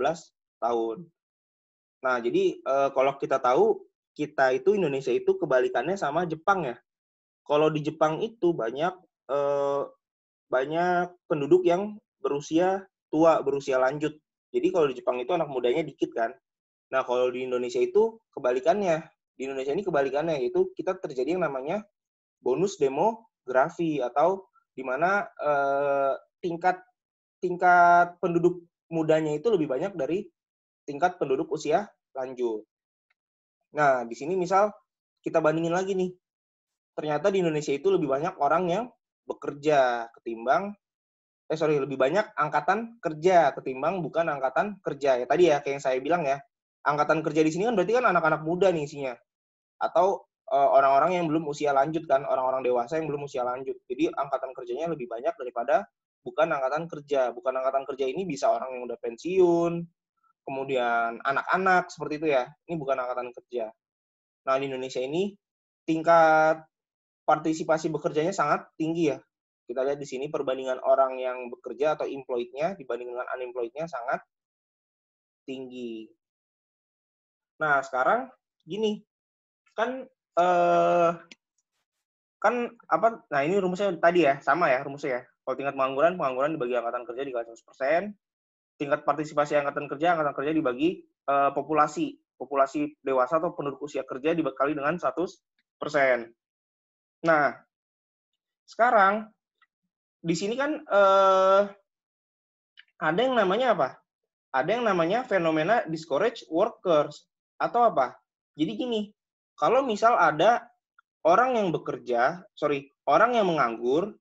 tahun. Nah, jadi kalau kita tahu, kita itu Indonesia itu kebalikannya sama Jepang ya. Kalau di Jepang itu banyak penduduk yang berusia tua, berusia lanjut. Jadi kalau di Jepang itu anak mudanya dikit kan. Nah, kalau di Indonesia itu kebalikannya. Di Indonesia ini kebalikannya, yaitu kita terjadi yang namanya bonus demografi, atau di mana tingkat penduduk mudanya itu lebih banyak dari tingkat penduduk usia lanjut. Nah, di sini misal kita bandingin lagi nih. Ternyata di Indonesia itu lebih banyak orang yang bekerja ketimbang lebih banyak angkatan kerja ketimbang bukan angkatan kerja. Ya tadi ya kayak yang saya bilang ya. Angkatan kerja di sini kan berarti kan anak-anak muda nih isinya. Atau orang-orang yang belum usia lanjut kan, orang-orang dewasa yang belum usia lanjut. Jadi angkatan kerjanya lebih banyak daripada bukan angkatan kerja. Bukan angkatan kerja ini bisa orang yang udah pensiun, kemudian anak-anak seperti itu ya. Ini bukan angkatan kerja. Nah, di Indonesia ini tingkat partisipasi bekerjanya sangat tinggi ya. Kita lihat di sini perbandingan orang yang bekerja atau employed-nya dibanding dengan unemployed-nya sangat tinggi. Nah, sekarang gini, kan nah ini rumusnya tadi ya, sama ya rumusnya ya. Kalau tingkat pengangguran dibagi angkatan kerja dikali 100%, tingkat partisipasi angkatan kerja dibagi populasi dewasa atau penduduk usia kerja dibekali dengan 100%. Nah, sekarang di sini kan ada yang namanya apa? Ada yang namanya fenomena discouraged workers atau apa? Jadi gini, kalau misal ada orang yang orang yang menganggur,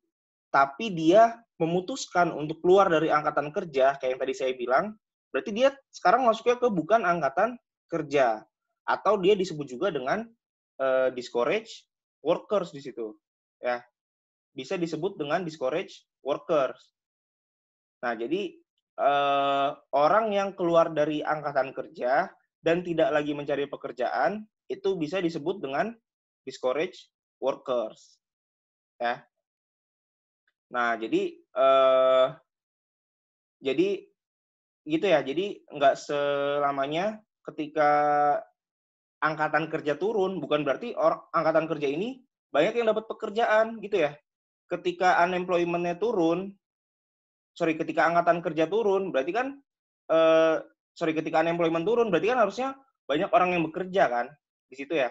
tapi dia memutuskan untuk keluar dari angkatan kerja, kayak yang tadi saya bilang, berarti dia sekarang masuknya ke bukan angkatan kerja. Atau dia disebut juga dengan discouraged workers di situ. Ya, bisa disebut dengan discouraged workers. Nah, jadi orang yang keluar dari angkatan kerja dan tidak lagi mencari pekerjaan, itu bisa disebut dengan discouraged workers. Ya. Nah, jadi gitu ya. Jadi nggak selamanya ketika angkatan kerja turun, bukan berarti angkatan kerja ini banyak yang dapat pekerjaan gitu ya. Ketika unemployment-nya turun, ketika angkatan kerja turun, berarti kan ketika unemployment turun, berarti kan harusnya banyak orang yang bekerja kan di situ ya.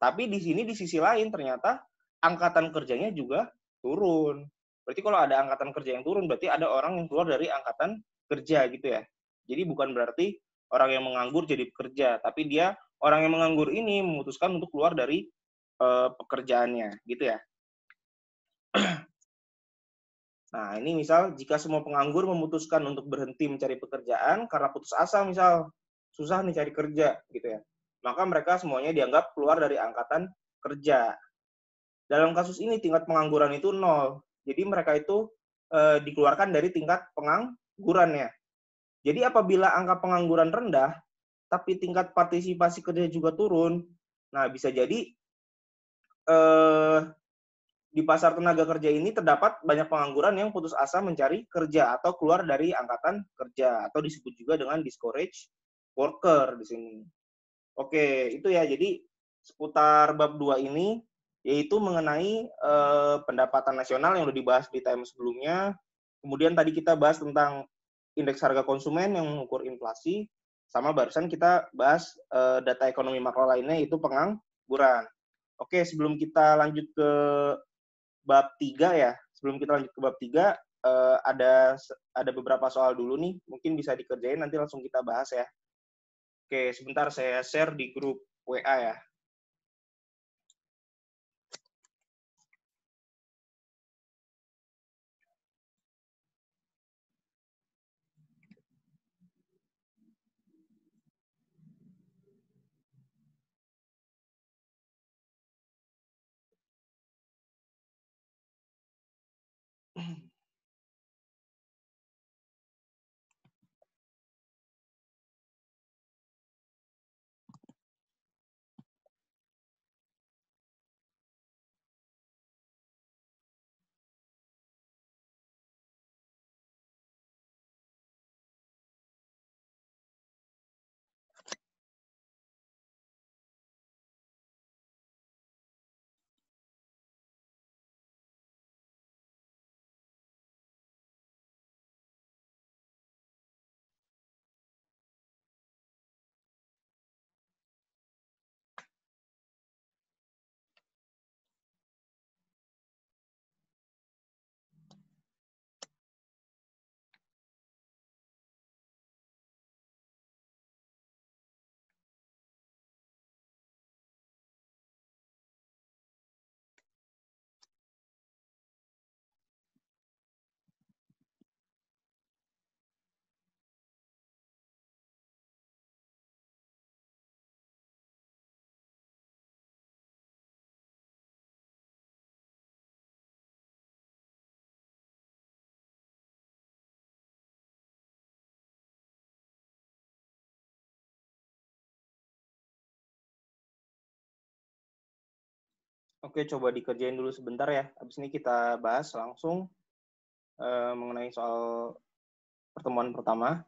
Tapi di sini di sisi lain ternyata angkatan kerjanya juga turun. Berarti kalau ada angkatan kerja yang turun, berarti ada orang yang keluar dari angkatan kerja gitu ya. Jadi bukan berarti orang yang menganggur jadi pekerja, tapi dia orang yang menganggur ini memutuskan untuk keluar dari pekerjaannya, gitu ya. Nah, ini misal jika semua penganggur memutuskan untuk berhenti mencari pekerjaan karena putus asa, misal susah nih cari kerja, gitu ya. Maka mereka semuanya dianggap keluar dari angkatan kerja. Dalam kasus ini tingkat pengangguran itu 0. Jadi mereka itu dikeluarkan dari tingkat penganggurannya. Jadi apabila angka pengangguran rendah, tapi tingkat partisipasi kerja juga turun, nah bisa jadi di pasar tenaga kerja ini terdapat banyak pengangguran yang putus asa mencari kerja atau keluar dari angkatan kerja atau disebut juga dengan discourage worker di sini. Oke, itu ya. Jadi seputar bab 2 ini yaitu mengenai pendapatan nasional yang sudah dibahas di time sebelumnya. Kemudian tadi kita bahas tentang indeks harga konsumen yang mengukur inflasi, sama barusan kita bahas data ekonomi makro lainnya yaitu pengangguran. Oke, sebelum kita lanjut ke bab 3 ya. Sebelum kita lanjut ke bab 3, ada beberapa soal dulu nih, mungkin bisa dikerjain nanti langsung kita bahas ya. Oke, sebentar saya share di grup WA ya. Oke, coba dikerjain dulu sebentar ya. Habis ini kita bahas langsung mengenai soal pertemuan pertama.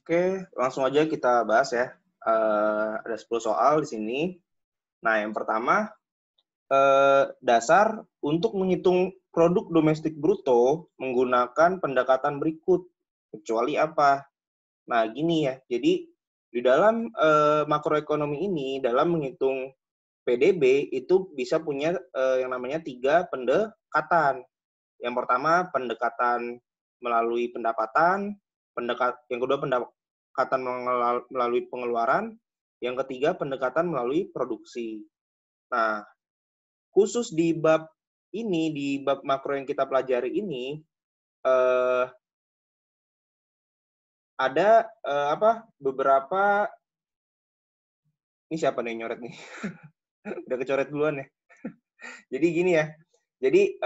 Oke, langsung aja kita bahas ya. Ada 10 soal di sini. Nah, yang pertama, dasar untuk menghitung produk domestik bruto menggunakan pendekatan berikut. Kecuali apa? Nah, gini ya. Jadi, di dalam makroekonomi ini, dalam menghitung PDB, itu bisa punya yang namanya 3 pendekatan. Yang pertama, pendekatan melalui pendapatan, yang kedua pendekatan melalui pengeluaran, yang ketiga pendekatan melalui produksi. Nah, khusus di bab ini, di bab makro yang kita pelajari ini, ada beberapa, ini siapa nih yang nyoret nih? Udah kecoret duluan ya. Jadi gini ya. Jadi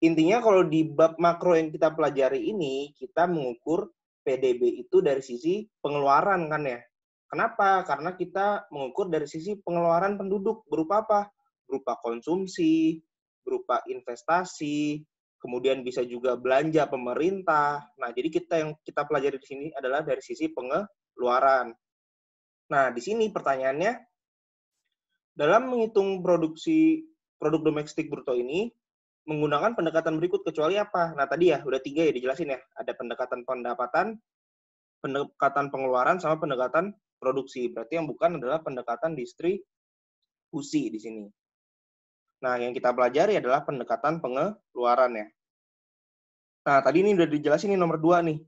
intinya kalau di bab makro yang kita pelajari ini, kita mengukur PDB itu dari sisi pengeluaran kan ya. Kenapa? Karena kita mengukur dari sisi pengeluaran penduduk. Berupa apa? Berupa konsumsi, berupa investasi, kemudian bisa juga belanja pemerintah. Nah, jadi yang kita pelajari di sini adalah dari sisi pengeluaran. Nah, di sini pertanyaannya, dalam menghitung produk domestik bruto ini, menggunakan pendekatan berikut kecuali apa? Nah, tadi ya, udah 3 ya dijelasin ya. Ada pendekatan pendapatan, pendekatan pengeluaran, sama pendekatan produksi. Berarti yang bukan adalah pendekatan distribusi di sini. Nah, yang kita pelajari adalah pendekatan pengeluaran ya. Nah, tadi ini udah dijelasin nih nomor 2 nih.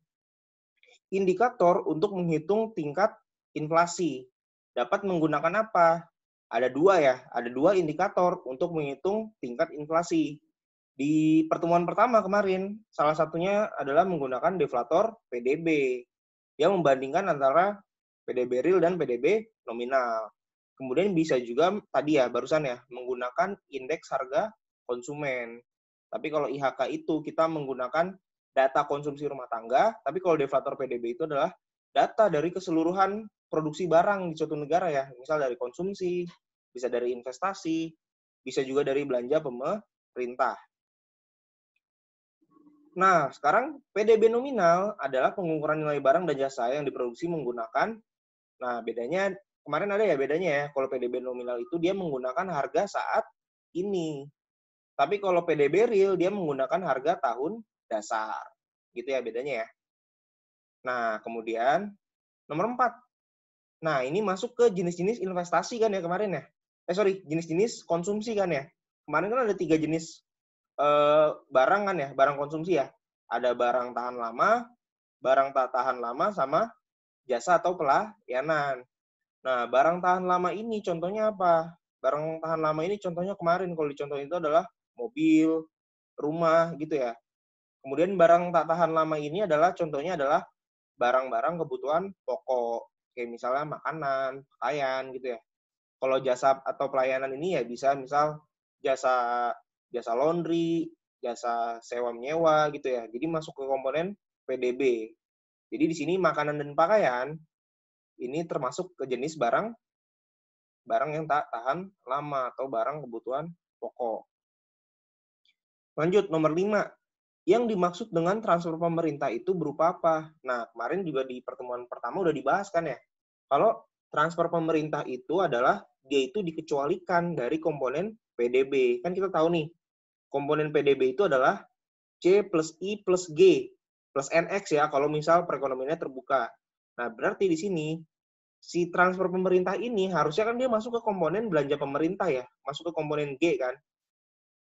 Indikator untuk menghitung tingkat inflasi. Dapat menggunakan apa? Ada 2 ya, ada 2 indikator untuk menghitung tingkat inflasi. Di pertemuan pertama kemarin, salah satunya adalah menggunakan deflator PDB yang membandingkan antara PDB real dan PDB nominal. Kemudian bisa juga tadi ya, barusan ya, menggunakan indeks harga konsumen. Tapi kalau IHK itu kita menggunakan data konsumsi rumah tangga, tapi kalau deflator PDB itu adalah data dari keseluruhan produksi barang di suatu negara ya. Misal dari konsumsi, bisa dari investasi, bisa juga dari belanja pemerintah. Nah, sekarang PDB nominal adalah pengukuran nilai barang dan jasa yang diproduksi menggunakan, nah bedanya, kemarin ada ya bedanya ya, kalau PDB nominal itu dia menggunakan harga saat ini. Tapi kalau PDB real, dia menggunakan harga tahun dasar. Gitu ya bedanya ya. Nah, kemudian nomor 4. Nah, ini masuk ke jenis-jenis investasi kan ya kemarin ya. Jenis-jenis konsumsi kan ya. Kemarin kan ada 3 jenis barang kan ya, barang konsumsi ya. Ada barang tahan lama, barang tak tahan lama, sama jasa atau pelayanan. Nah, barang tahan lama ini contohnya apa? Barang tahan lama ini contohnya kemarin, kalau dicontohin itu adalah mobil, rumah, gitu ya. Kemudian barang tak tahan lama ini contohnya adalah barang-barang kebutuhan pokok, kayak misalnya makanan, pakaian, gitu ya. Kalau jasa atau pelayanan ini ya bisa misal jasa laundry, jasa sewa menyewa gitu ya. Jadi masuk ke komponen PDB. Jadi di sini makanan dan pakaian ini termasuk ke jenis barang yang tak tahan lama atau barang kebutuhan pokok. Lanjut nomor 5. Yang dimaksud dengan transfer pemerintah itu berupa apa? Nah, kemarin juga di pertemuan pertama udah dibahas kan ya. Kalau transfer pemerintah itu adalah dia itu dikecualikan dari komponen PDB. Kan kita tahu nih, komponen PDB itu adalah C plus I plus G plus NX ya, kalau misal perekonomiannya terbuka. Nah, berarti di sini, si transfer pemerintah ini harusnya kan dia masuk ke komponen belanja pemerintah ya, masuk ke komponen G kan.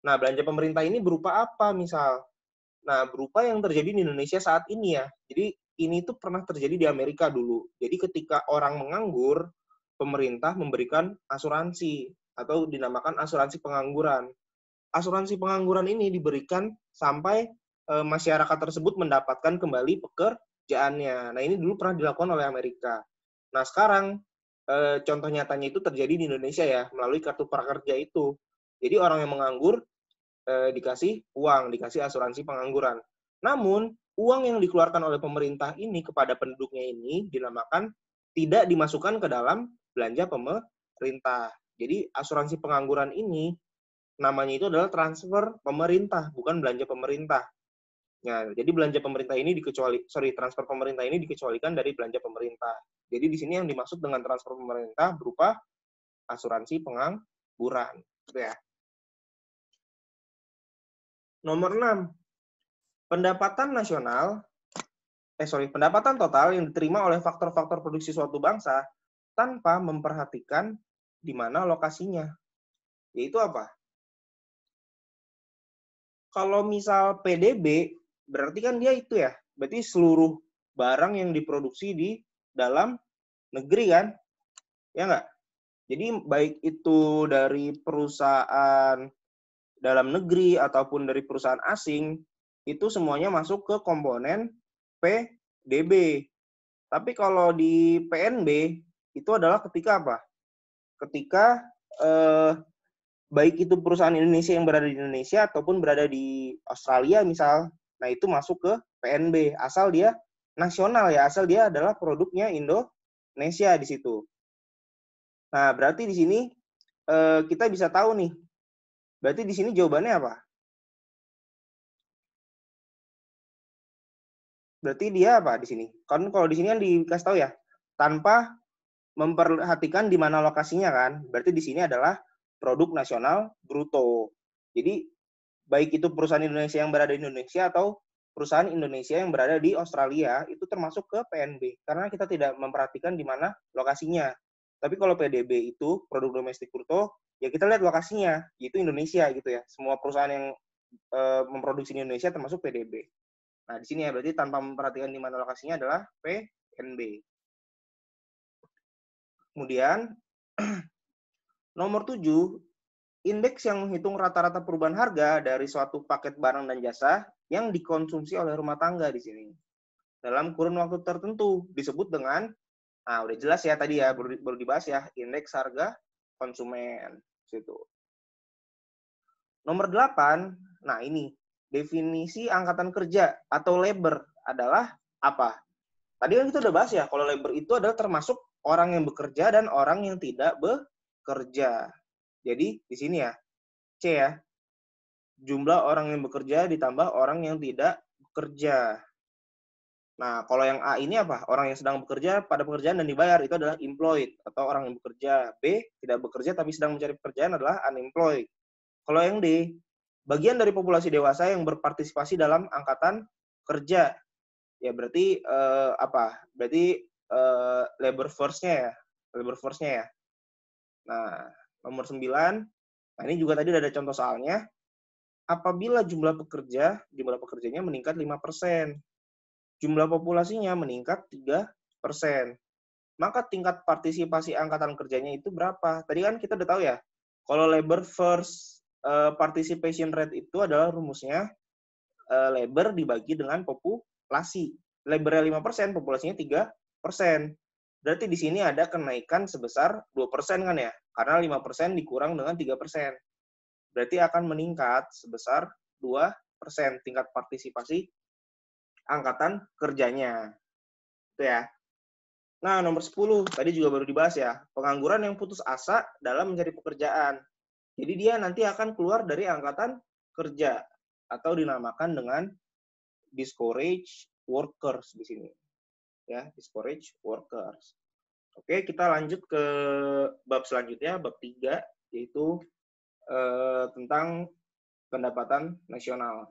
Nah, belanja pemerintah ini berupa apa misal? Nah, berupa yang terjadi di Indonesia saat ini ya. Jadi, ini tuh pernah terjadi di Amerika dulu. Jadi, ketika orang menganggur, pemerintah memberikan asuransi atau dinamakan asuransi pengangguran. Asuransi pengangguran ini diberikan sampai masyarakat tersebut mendapatkan kembali pekerjaannya. Nah, ini dulu pernah dilakukan oleh Amerika. Nah, sekarang contoh nyatanya itu terjadi di Indonesia ya, melalui kartu prakerja itu. Jadi orang yang menganggur dikasih uang, dikasih asuransi pengangguran. Namun, uang yang dikeluarkan oleh pemerintah ini kepada penduduknya ini dinamakan tidak dimasukkan ke dalam belanja pemerintah. Jadi, asuransi pengangguran ini namanya itu adalah transfer pemerintah, bukan belanja pemerintah. Nah, jadi transfer pemerintah ini dikecualikan dari belanja pemerintah. Jadi di sini yang dimaksud dengan transfer pemerintah berupa asuransi pengangguran, gitu ya. Nomor 6, pendapatan total yang diterima oleh faktor-faktor produksi suatu bangsa tanpa memperhatikan di mana lokasinya. Yaitu apa? Kalau misal PDB, berarti kan dia itu ya, berarti seluruh barang yang diproduksi di dalam negeri kan? Ya nggak? Jadi baik itu dari perusahaan dalam negeri ataupun dari perusahaan asing, itu semuanya masuk ke komponen PDB. Tapi kalau di PNB, itu adalah ketika apa? Ketika baik itu perusahaan Indonesia yang berada di Indonesia ataupun berada di Australia misal, nah itu masuk ke PNB. Asal dia nasional ya, asal dia adalah produknya Indonesia di situ. Nah, berarti di sini kita bisa tahu nih. Berarti di sini jawabannya apa? Berarti dia apa di sini? Kan kalau di sini kan dikasih tahu ya, tanpa memperhatikan di mana lokasinya kan. Berarti di sini adalah produk nasional bruto. Jadi baik itu perusahaan Indonesia yang berada di Indonesia atau perusahaan Indonesia yang berada di Australia itu termasuk ke PNB karena kita tidak memperhatikan di mana lokasinya. Tapi kalau PDB itu produk domestik bruto, ya kita lihat lokasinya, yaitu Indonesia gitu ya. Semua perusahaan yang memproduksi di Indonesia termasuk PDB. Nah, di sini ya berarti tanpa memperhatikan di mana lokasinya adalah PNB. Kemudian nomor 7, indeks yang menghitung rata-rata perubahan harga dari suatu paket barang dan jasa yang dikonsumsi oleh rumah tangga di sini. Dalam kurun waktu tertentu disebut dengan, nah udah jelas ya tadi ya, baru dibahas ya, indeks harga konsumen. Situ. Nomor 8, nah ini, definisi angkatan kerja atau labor adalah apa? Tadi kan kita udah bahas ya, kalau labor itu adalah termasuk orang yang bekerja dan orang yang tidak bekerja. Jadi di sini ya, C ya, jumlah orang yang bekerja ditambah orang yang tidak bekerja. Nah, kalau yang A ini apa? Orang yang sedang bekerja pada pekerjaan dan dibayar, itu adalah employed, atau orang yang bekerja. B, tidak bekerja tapi sedang mencari pekerjaan adalah unemployed. Kalau yang D, bagian dari populasi dewasa yang berpartisipasi dalam angkatan kerja. Ya berarti apa? Berarti labor force-nya ya. Labor force-nya ya. Nah, nomor 9, nah ini juga tadi ada contoh soalnya. Apabila jumlah pekerjanya meningkat 5%, jumlah populasinya meningkat 3%, maka tingkat partisipasi angkatan kerjanya itu berapa? Tadi kan kita udah tahu ya, kalau labor force participation rate itu adalah rumusnya labor dibagi dengan populasi. Labornya 5%, populasinya 3%. Berarti di sini ada kenaikan sebesar 2% kan ya? Karena 5% dikurang dengan 3%. Berarti akan meningkat sebesar 2% tingkat partisipasi angkatan kerjanya. Itu ya. Nah, nomor 10, tadi juga baru dibahas ya, pengangguran yang putus asa dalam mencari pekerjaan. Jadi dia nanti akan keluar dari angkatan kerja atau dinamakan dengan discouraged workers di sini. Ya, discouraged workers. Oke, kita lanjut ke bab selanjutnya, bab 3, yaitu tentang pendapatan nasional.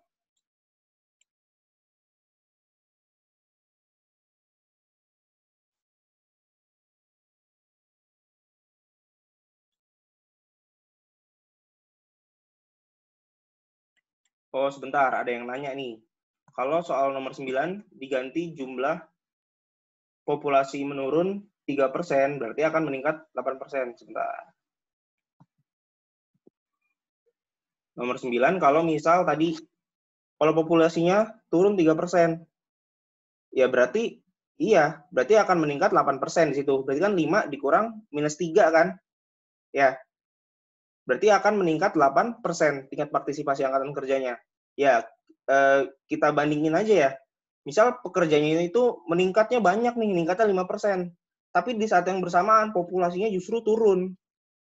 Oh, sebentar, ada yang nanya nih. Kalau soal nomor 9 diganti jumlah populasi menurun 3%, berarti akan meningkat 8%. Sebentar. Nomor 9, kalau misal tadi, kalau populasinya turun 3%, ya berarti berarti akan meningkat 8% di situ. Berarti kan 5 dikurang minus 3 kan? Ya, berarti akan meningkat 8% tingkat partisipasi angkatan kerjanya. Ya, kita bandingin aja ya. Misal pekerjanya itu meningkatnya banyak nih, meningkatnya 5%. Tapi di saat yang bersamaan populasinya justru turun.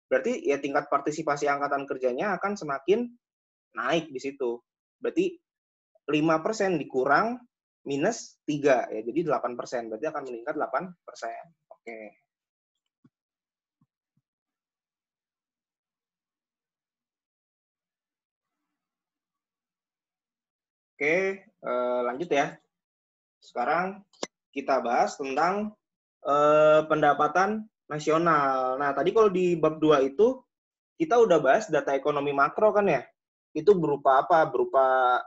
Berarti ya tingkat partisipasi angkatan kerjanya akan semakin naik di situ. Berarti 5% dikurang minus 3 ya, jadi 8%. Berarti akan meningkat 8%. Oke. Oke, lanjut ya. Sekarang kita bahas tentang pendapatan nasional. Nah, tadi kalau di bab 2 itu kita udah bahas data ekonomi makro kan ya. Itu berupa apa? Berupa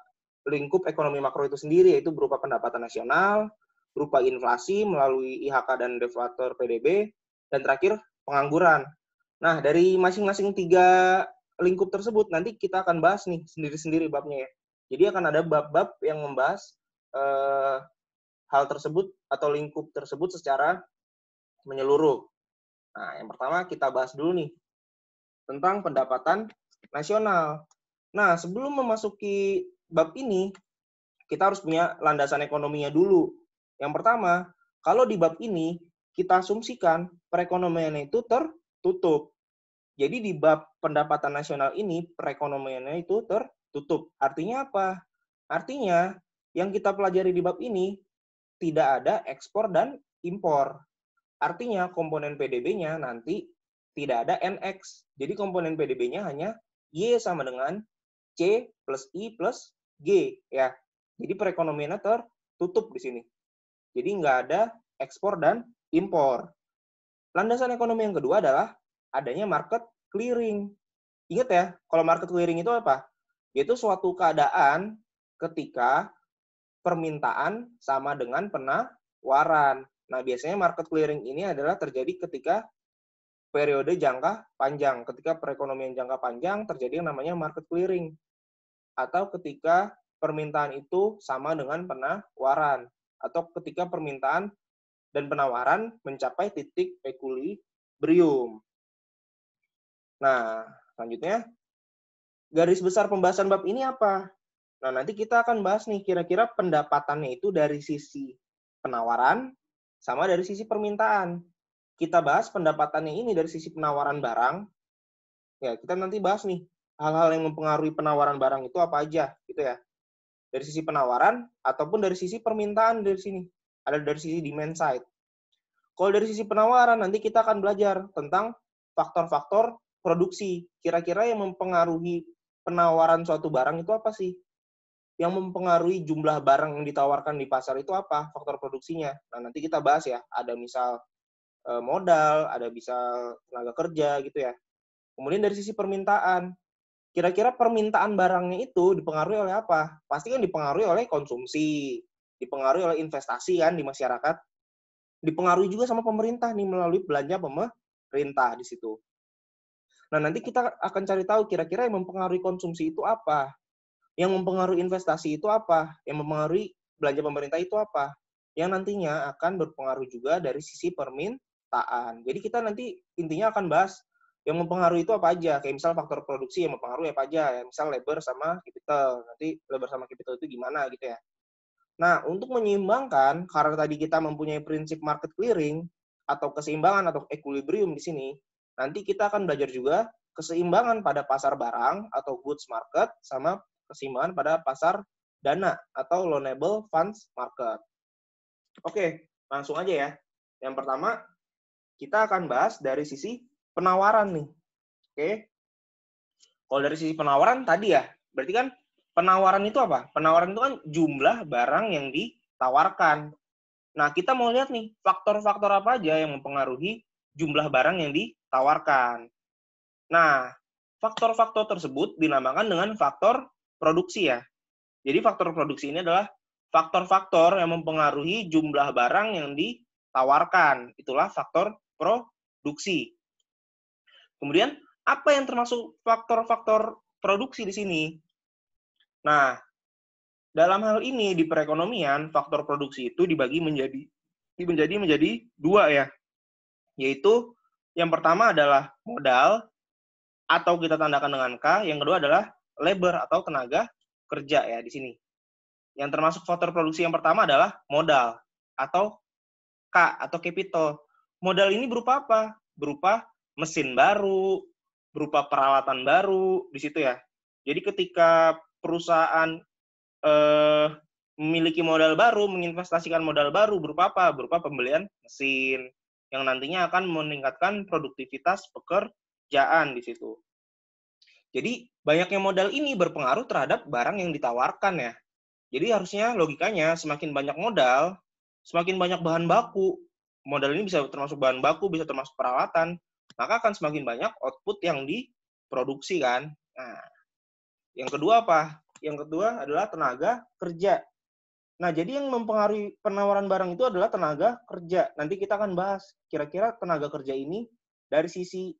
lingkup ekonomi makro itu sendiri, yaitu berupa pendapatan nasional, berupa inflasi melalui IHK dan deflator PDB, dan terakhir pengangguran. Nah, dari masing-masing 3 lingkup tersebut nanti kita akan bahas nih sendiri-sendiri babnya ya. Jadi akan ada bab-bab yang membahas hal tersebut atau lingkup tersebut secara menyeluruh. Nah, yang pertama kita bahas dulu nih tentang pendapatan nasional. Nah, sebelum memasuki bab ini, kita harus punya landasan ekonominya dulu. Yang pertama, kalau di bab ini kita asumsikan perekonomiannya itu tertutup. Jadi di bab pendapatan nasional ini perekonomiannya itu tertutup. Artinya apa? Artinya yang kita pelajari di bab ini tidak ada ekspor dan impor. Artinya komponen PDB-nya nanti tidak ada NX. Jadi komponen PDB-nya hanya Y sama dengan C plus I plus G. Ya. Jadi perekonomiannya tertutup di sini. Jadi nggak ada ekspor dan impor. Landasan ekonomi yang kedua adalah adanya market clearing. Ingat ya, kalau market clearing itu apa? Yaitu suatu keadaan ketika permintaan sama dengan penawaran. Nah, biasanya market clearing ini adalah terjadi ketika periode jangka panjang. Ketika perekonomian jangka panjang terjadi yang namanya market clearing. Atau ketika permintaan itu sama dengan penawaran. Atau ketika permintaan dan penawaran mencapai titik equilibrium. Nah, selanjutnya, garis besar pembahasan bab ini apa? Nah, nanti kita akan bahas nih, kira-kira pendapatannya itu dari sisi penawaran sama dari sisi permintaan. Kita bahas pendapatannya ini dari sisi penawaran barang. Ya, kita nanti bahas nih, hal-hal yang mempengaruhi penawaran barang itu apa aja, gitu ya. Dari sisi penawaran, ataupun dari sisi permintaan dari sini. Ada dari sisi demand side. Kalau dari sisi penawaran, nanti kita akan belajar tentang faktor-faktor produksi. Kira-kira yang mempengaruhi penawaran suatu barang itu apa sih? Yang mempengaruhi jumlah barang yang ditawarkan di pasar itu apa? Faktor produksinya. Nah, nanti kita bahas ya. Ada misal modal, ada misal tenaga kerja gitu ya. Kemudian dari sisi permintaan. Kira-kira permintaan barangnya itu dipengaruhi oleh apa? Pasti kan dipengaruhi oleh konsumsi, dipengaruhi oleh investasi kan di masyarakat. Dipengaruhi juga sama pemerintah nih melalui belanja pemerintah di situ. Nah, nanti kita akan cari tahu kira-kira yang mempengaruhi konsumsi itu apa? Yang mempengaruhi investasi itu apa? Yang mempengaruhi belanja pemerintah itu apa? Yang nantinya akan berpengaruh juga dari sisi permintaan. Jadi kita nanti intinya akan bahas yang mempengaruhi itu apa aja. Kayak misal faktor produksi yang mempengaruhi apa aja. Ya, misal labor sama capital. Nanti labor sama capital itu gimana gitu ya. Nah, untuk menyeimbangkan, karena tadi kita mempunyai prinsip market clearing, atau keseimbangan atau equilibrium di sini, nanti kita akan belajar juga keseimbangan pada pasar barang atau goods market, sama keseimbangan pada pasar dana atau loanable funds market. Oke, langsung aja ya. Yang pertama, kita akan bahas dari sisi penawaran nih. Oke. Kalau dari sisi penawaran tadi ya, berarti kan penawaran itu apa? Penawaran itu kan jumlah barang yang ditawarkan. Nah, kita mau lihat nih, faktor-faktor apa aja yang mempengaruhi jumlah barang yang ditawarkan. Nah, faktor-faktor tersebut dinamakan dengan faktor produksi ya. Jadi faktor produksi ini adalah faktor-faktor yang mempengaruhi jumlah barang yang ditawarkan. Itulah faktor produksi. Kemudian, apa yang termasuk faktor-faktor produksi di sini? Nah, dalam hal ini di perekonomian, faktor produksi itu dibagi menjadi dua ya. Yaitu yang pertama adalah modal atau kita tandakan dengan K, yang kedua adalah labor atau tenaga kerja ya di sini. Yang termasuk faktor produksi yang pertama adalah modal atau K atau capital. Modal ini berupa apa? Berupa mesin baru, berupa peralatan baru di situ ya. Jadi ketika perusahaan memiliki modal baru, menginvestasikan modal baru berupa apa? Berupa pembelian mesin yang nantinya akan meningkatkan produktivitas pekerjaan di situ. Jadi banyaknya modal ini berpengaruh terhadap barang yang ditawarkan ya. Jadi harusnya logikanya semakin banyak modal, semakin banyak bahan baku. Modal ini bisa termasuk bahan baku, bisa termasuk peralatan, maka akan semakin banyak output yang diproduksi kan. Nah, yang kedua apa? Yang kedua adalah tenaga kerja. Nah, jadi yang mempengaruhi penawaran barang itu adalah tenaga kerja. Nanti kita akan bahas kira-kira tenaga kerja ini dari sisi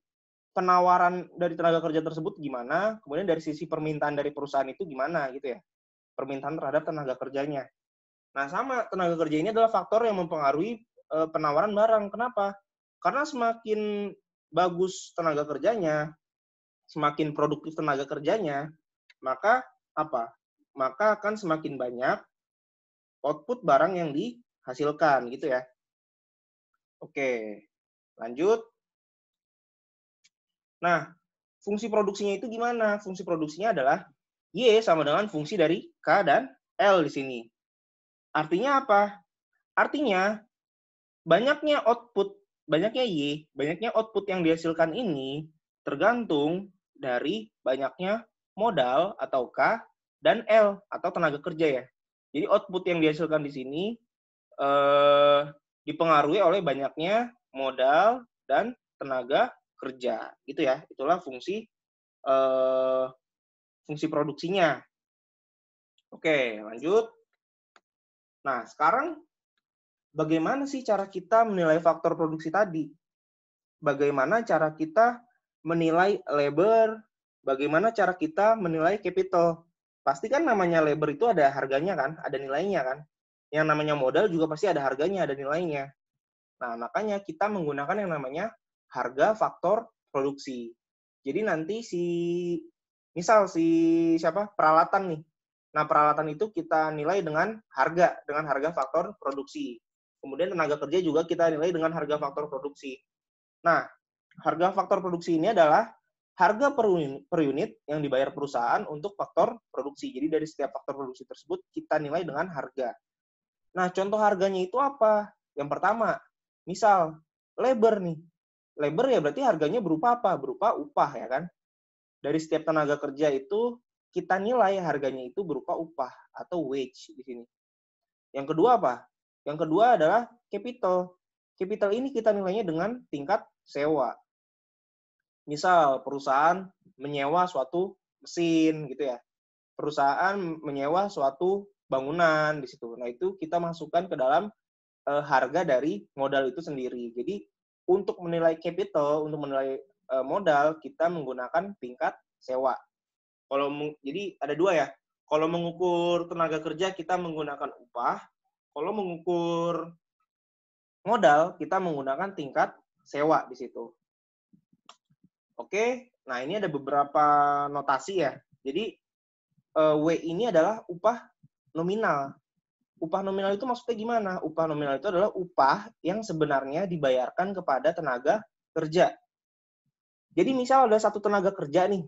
penawaran dari tenaga kerja tersebut gimana, kemudian dari sisi permintaan dari perusahaan itu gimana gitu ya. Permintaan terhadap tenaga kerjanya. Nah, sama tenaga kerja ini adalah faktor yang mempengaruhi penawaran barang. Kenapa? Karena semakin bagus tenaga kerjanya, semakin produktif tenaga kerjanya, maka apa? Maka akan semakin banyak output barang yang dihasilkan gitu ya. Oke, lanjut. Nah, fungsi produksinya itu gimana? Fungsi produksinya adalah Y sama dengan fungsi dari K dan L di sini. Artinya apa? Artinya banyaknya output yang dihasilkan ini tergantung dari banyaknya modal atau K dan L atau tenaga kerja ya. Jadi output yang dihasilkan di sini dipengaruhi oleh banyaknya modal dan tenaga kerja, gitu ya. Itulah fungsi produksinya. Oke, lanjut. Nah, sekarang bagaimana sih cara kita menilai faktor produksi tadi? Bagaimana cara kita menilai labor? Bagaimana cara kita menilai capital? Pasti kan namanya labor itu ada harganya kan, ada nilainya kan. Yang namanya modal juga pasti ada harganya, ada nilainya. Nah, makanya kita menggunakan yang namanya harga faktor produksi. Jadi nanti misal siapa peralatan nih. Nah, peralatan itu kita nilai dengan harga faktor produksi. Kemudian tenaga kerja juga kita nilai dengan harga faktor produksi. Nah, harga faktor produksi ini adalah harga per unit yang dibayar perusahaan untuk faktor produksi. Jadi dari setiap faktor produksi tersebut kita nilai dengan harga. Nah, contoh harganya itu apa? Yang pertama, misal labor nih. Labor ya berarti harganya berupa apa? Berupa upah ya kan? Dari setiap tenaga kerja itu kita nilai harganya itu berupa upah atau wage di sini. Yang kedua apa? Yang kedua adalah capital. Capital ini kita nilainya dengan tingkat sewa. Misal perusahaan menyewa suatu mesin gitu ya. Perusahaan menyewa suatu bangunan di situ. Nah, itu kita masukkan ke dalam harga dari modal itu sendiri. Jadi untuk menilai capital, untuk menilai modal, kita menggunakan tingkat sewa. Jadi ada dua ya. Kalau mengukur tenaga kerja kita menggunakan upah. Kalau mengukur modal kita menggunakan tingkat sewa di situ. Oke, nah ini ada beberapa notasi ya. Jadi W ini adalah upah nominal. Upah nominal itu maksudnya gimana? Upah nominal itu adalah upah yang sebenarnya dibayarkan kepada tenaga kerja. Jadi misal ada satu tenaga kerja nih.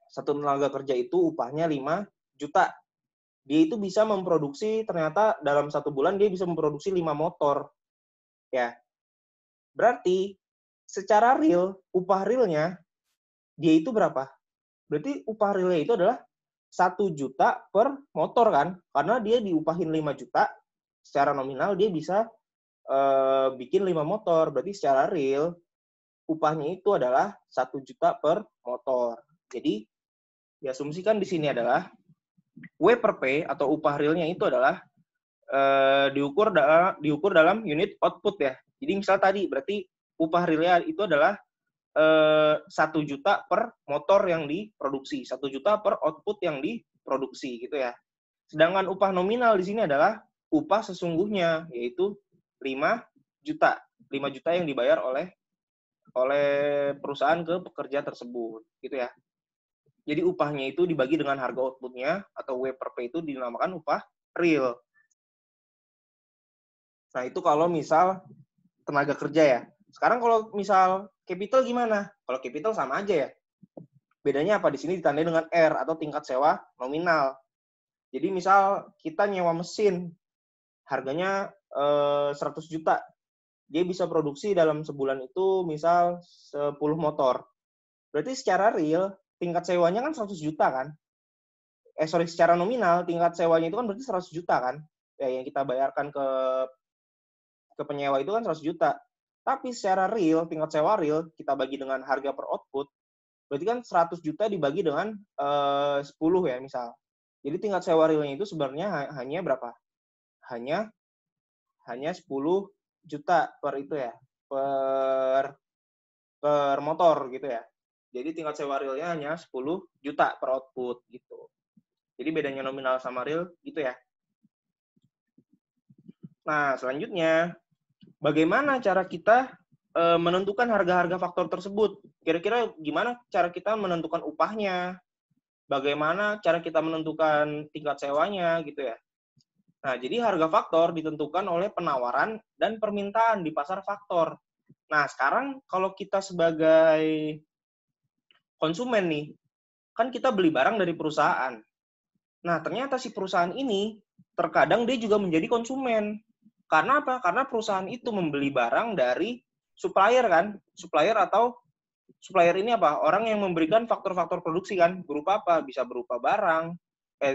Satu tenaga kerja itu upahnya 5 juta. Dia itu bisa memproduksi, ternyata dalam 1 bulan dia bisa memproduksi 5 motor. Ya. Berarti secara real, upah realnya dia itu berapa? Berarti upah realnya itu adalah 1 juta per motor kan? Karena dia diupahin 5 juta, secara nominal dia bisa bikin 5 motor. Berarti secara real, upahnya itu adalah 1 juta per motor. Jadi, diasumsikan di sini adalah W per P atau upah realnya itu adalah diukur dalam unit output ya. Jadi misal tadi, berarti upah realnya itu adalah 1 juta per motor yang diproduksi, 1 juta per output yang diproduksi gitu ya. Sedangkan upah nominal di sini adalah upah sesungguhnya, yaitu 5 juta. 5 juta yang dibayar oleh perusahaan ke pekerja tersebut gitu ya. Jadi upahnya itu dibagi dengan harga outputnya atau W per P itu dinamakan upah real. Nah, itu kalau misal tenaga kerja ya. Sekarang kalau misal capital gimana? Kalau capital sama aja ya. Bedanya apa? Di sini ditandai dengan R atau tingkat sewa nominal. Jadi misal kita nyewa mesin, harganya 100 juta. Dia bisa produksi dalam sebulan itu misal 10 motor. Berarti secara real, tingkat sewanya kan 100 juta kan? Secara nominal, tingkat sewanya itu kan berarti 100 juta kan? Ya, yang kita bayarkan ke penyewa itu kan 100 juta. Tapi secara real, tingkat sewa real, kita bagi dengan harga per output, berarti kan 100 juta dibagi dengan 10 ya misal. Jadi tingkat sewa realnya itu sebenarnya hanya berapa? Hanya 10 juta per itu ya, per motor gitu ya. Jadi tingkat sewa realnya hanya 10 juta per output gitu. Jadi bedanya nominal sama real gitu ya. Nah, selanjutnya bagaimana cara kita menentukan harga-harga faktor tersebut? Kira-kira gimana cara kita menentukan upahnya? Bagaimana cara kita menentukan tingkat sewanya gitu ya? Nah, jadi harga faktor ditentukan oleh penawaran dan permintaan di pasar faktor. Nah, sekarang kalau kita sebagai konsumen nih, kan kita beli barang dari perusahaan. Nah, ternyata si perusahaan ini terkadang dia juga menjadi konsumen. Karena apa? Karena perusahaan itu membeli barang dari supplier kan? Supplier ini apa? Orang yang memberikan faktor-faktor produksi kan? Berupa apa? Bisa berupa barang,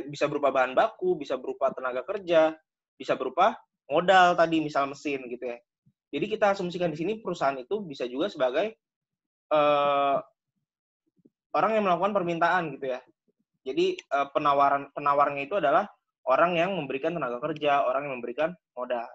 bisa berupa bahan baku, bisa berupa tenaga kerja, bisa berupa modal tadi, misal mesin gitu ya. Jadi kita asumsikan di sini perusahaan itu bisa juga sebagai orang yang melakukan permintaan gitu ya. Jadi penawarnya itu adalah orang yang memberikan tenaga kerja, orang yang memberikan modal.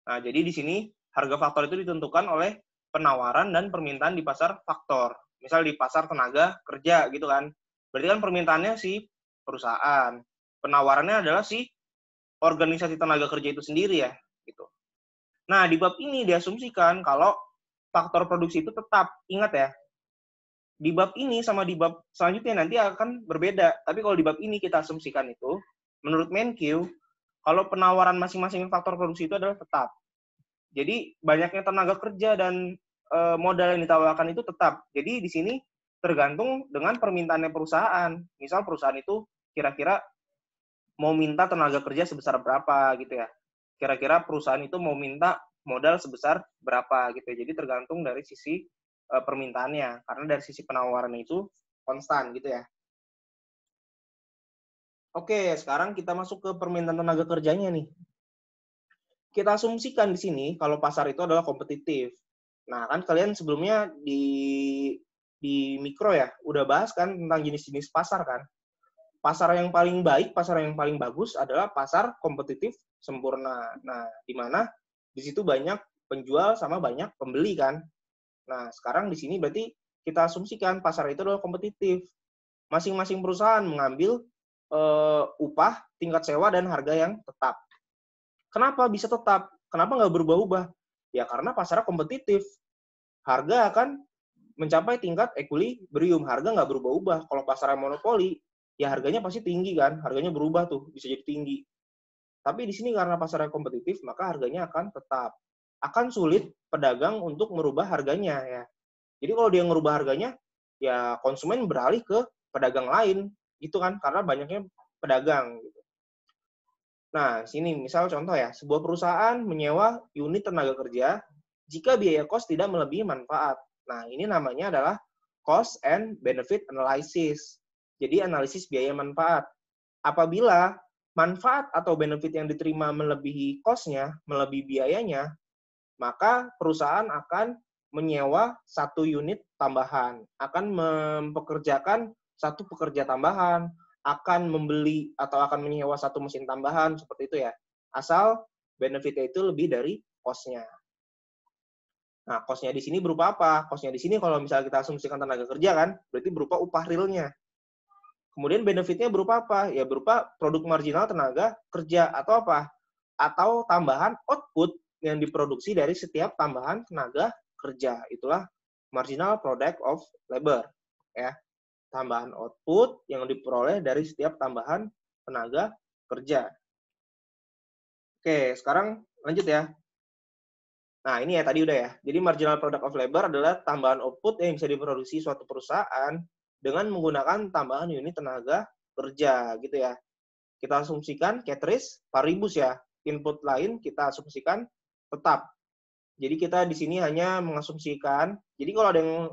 Nah, jadi di sini harga faktor itu ditentukan oleh penawaran dan permintaan di pasar faktor. Misal di pasar tenaga kerja gitu kan. Berarti kan permintaannya si perusahaan. Penawarannya adalah si organisasi tenaga kerja itu sendiri ya, gitu. Nah, di bab ini diasumsikan kalau faktor produksi itu tetap. Ingat ya, di bab ini sama di bab selanjutnya nanti akan berbeda. Tapi kalau di bab ini kita asumsikan itu, menurut Menkyu, kalau penawaran masing-masing faktor produksi itu adalah tetap. Jadi banyaknya tenaga kerja dan modal yang ditawarkan itu tetap. Jadi di sini tergantung dengan permintaannya perusahaan. Misal perusahaan itu kira-kira mau minta tenaga kerja sebesar berapa gitu ya. Kira-kira perusahaan itu mau minta modal sebesar berapa gitu ya. Jadi tergantung dari sisi permintaannya. Karena dari sisi penawaran itu konstan gitu ya. Oke, sekarang kita masuk ke permintaan tenaga kerjanya nih. Kita asumsikan di sini kalau pasar itu adalah kompetitif. Nah, kan kalian sebelumnya di mikro ya, udah bahas kan tentang jenis-jenis pasar kan. Pasar yang paling baik, pasar yang paling bagus adalah pasar kompetitif sempurna. Nah, di mana di situ banyak penjual sama banyak pembeli kan. Nah, sekarang di sini berarti kita asumsikan pasar itu adalah kompetitif. Masing-masing perusahaan mengambil upah, tingkat sewa, dan harga yang tetap. Kenapa bisa tetap? Kenapa nggak berubah-ubah? Ya karena pasarnya kompetitif. Harga akan mencapai tingkat equilibrium. Harga nggak berubah-ubah. Kalau pasarnya monopoli, ya harganya pasti tinggi kan. Harganya berubah tuh, bisa jadi tinggi. Tapi di sini karena pasarnya kompetitif, maka harganya akan tetap. Akan sulit pedagang untuk merubah harganya ya. Jadi kalau dia merubah harganya, ya konsumen beralih ke pedagang lain gitu kan, karena banyaknya pedagang gitu. Nah, sini misal contoh ya, sebuah perusahaan menyewa unit tenaga kerja jika biaya kos tidak melebihi manfaat. Nah, ini namanya adalah cost and benefit analysis. Jadi analisis biaya manfaat. Apabila manfaat atau benefit yang diterima melebihi kosnya, melebihi biayanya, maka perusahaan akan menyewa satu unit tambahan, akan mempekerjakan satu pekerja tambahan, akan membeli atau akan menyewa satu mesin tambahan, seperti itu ya. Asal benefitnya itu lebih dari cost-nya. Nah, cost-nya di sini berupa apa? Cost-nya di sini kalau misalnya kita asumsikan tenaga kerja kan, berarti berupa upah realnya. Kemudian benefitnya berupa apa? Ya berupa produk marginal tenaga kerja atau apa? Atau tambahan output yang diproduksi dari setiap tambahan tenaga kerja. Itulah marginal product of labor. Ya. Tambahan output yang diperoleh dari setiap tambahan tenaga kerja. Oke, sekarang lanjut ya. Nah, ini ya tadi udah ya. Jadi marginal product of labor adalah tambahan output yang bisa diproduksi suatu perusahaan dengan menggunakan tambahan unit tenaga kerja gitu ya. kita asumsikan ceteris paribus ya. Input lain kita asumsikan tetap. Jadi kita di sini hanya mengasumsikan. Jadi kalau ada yang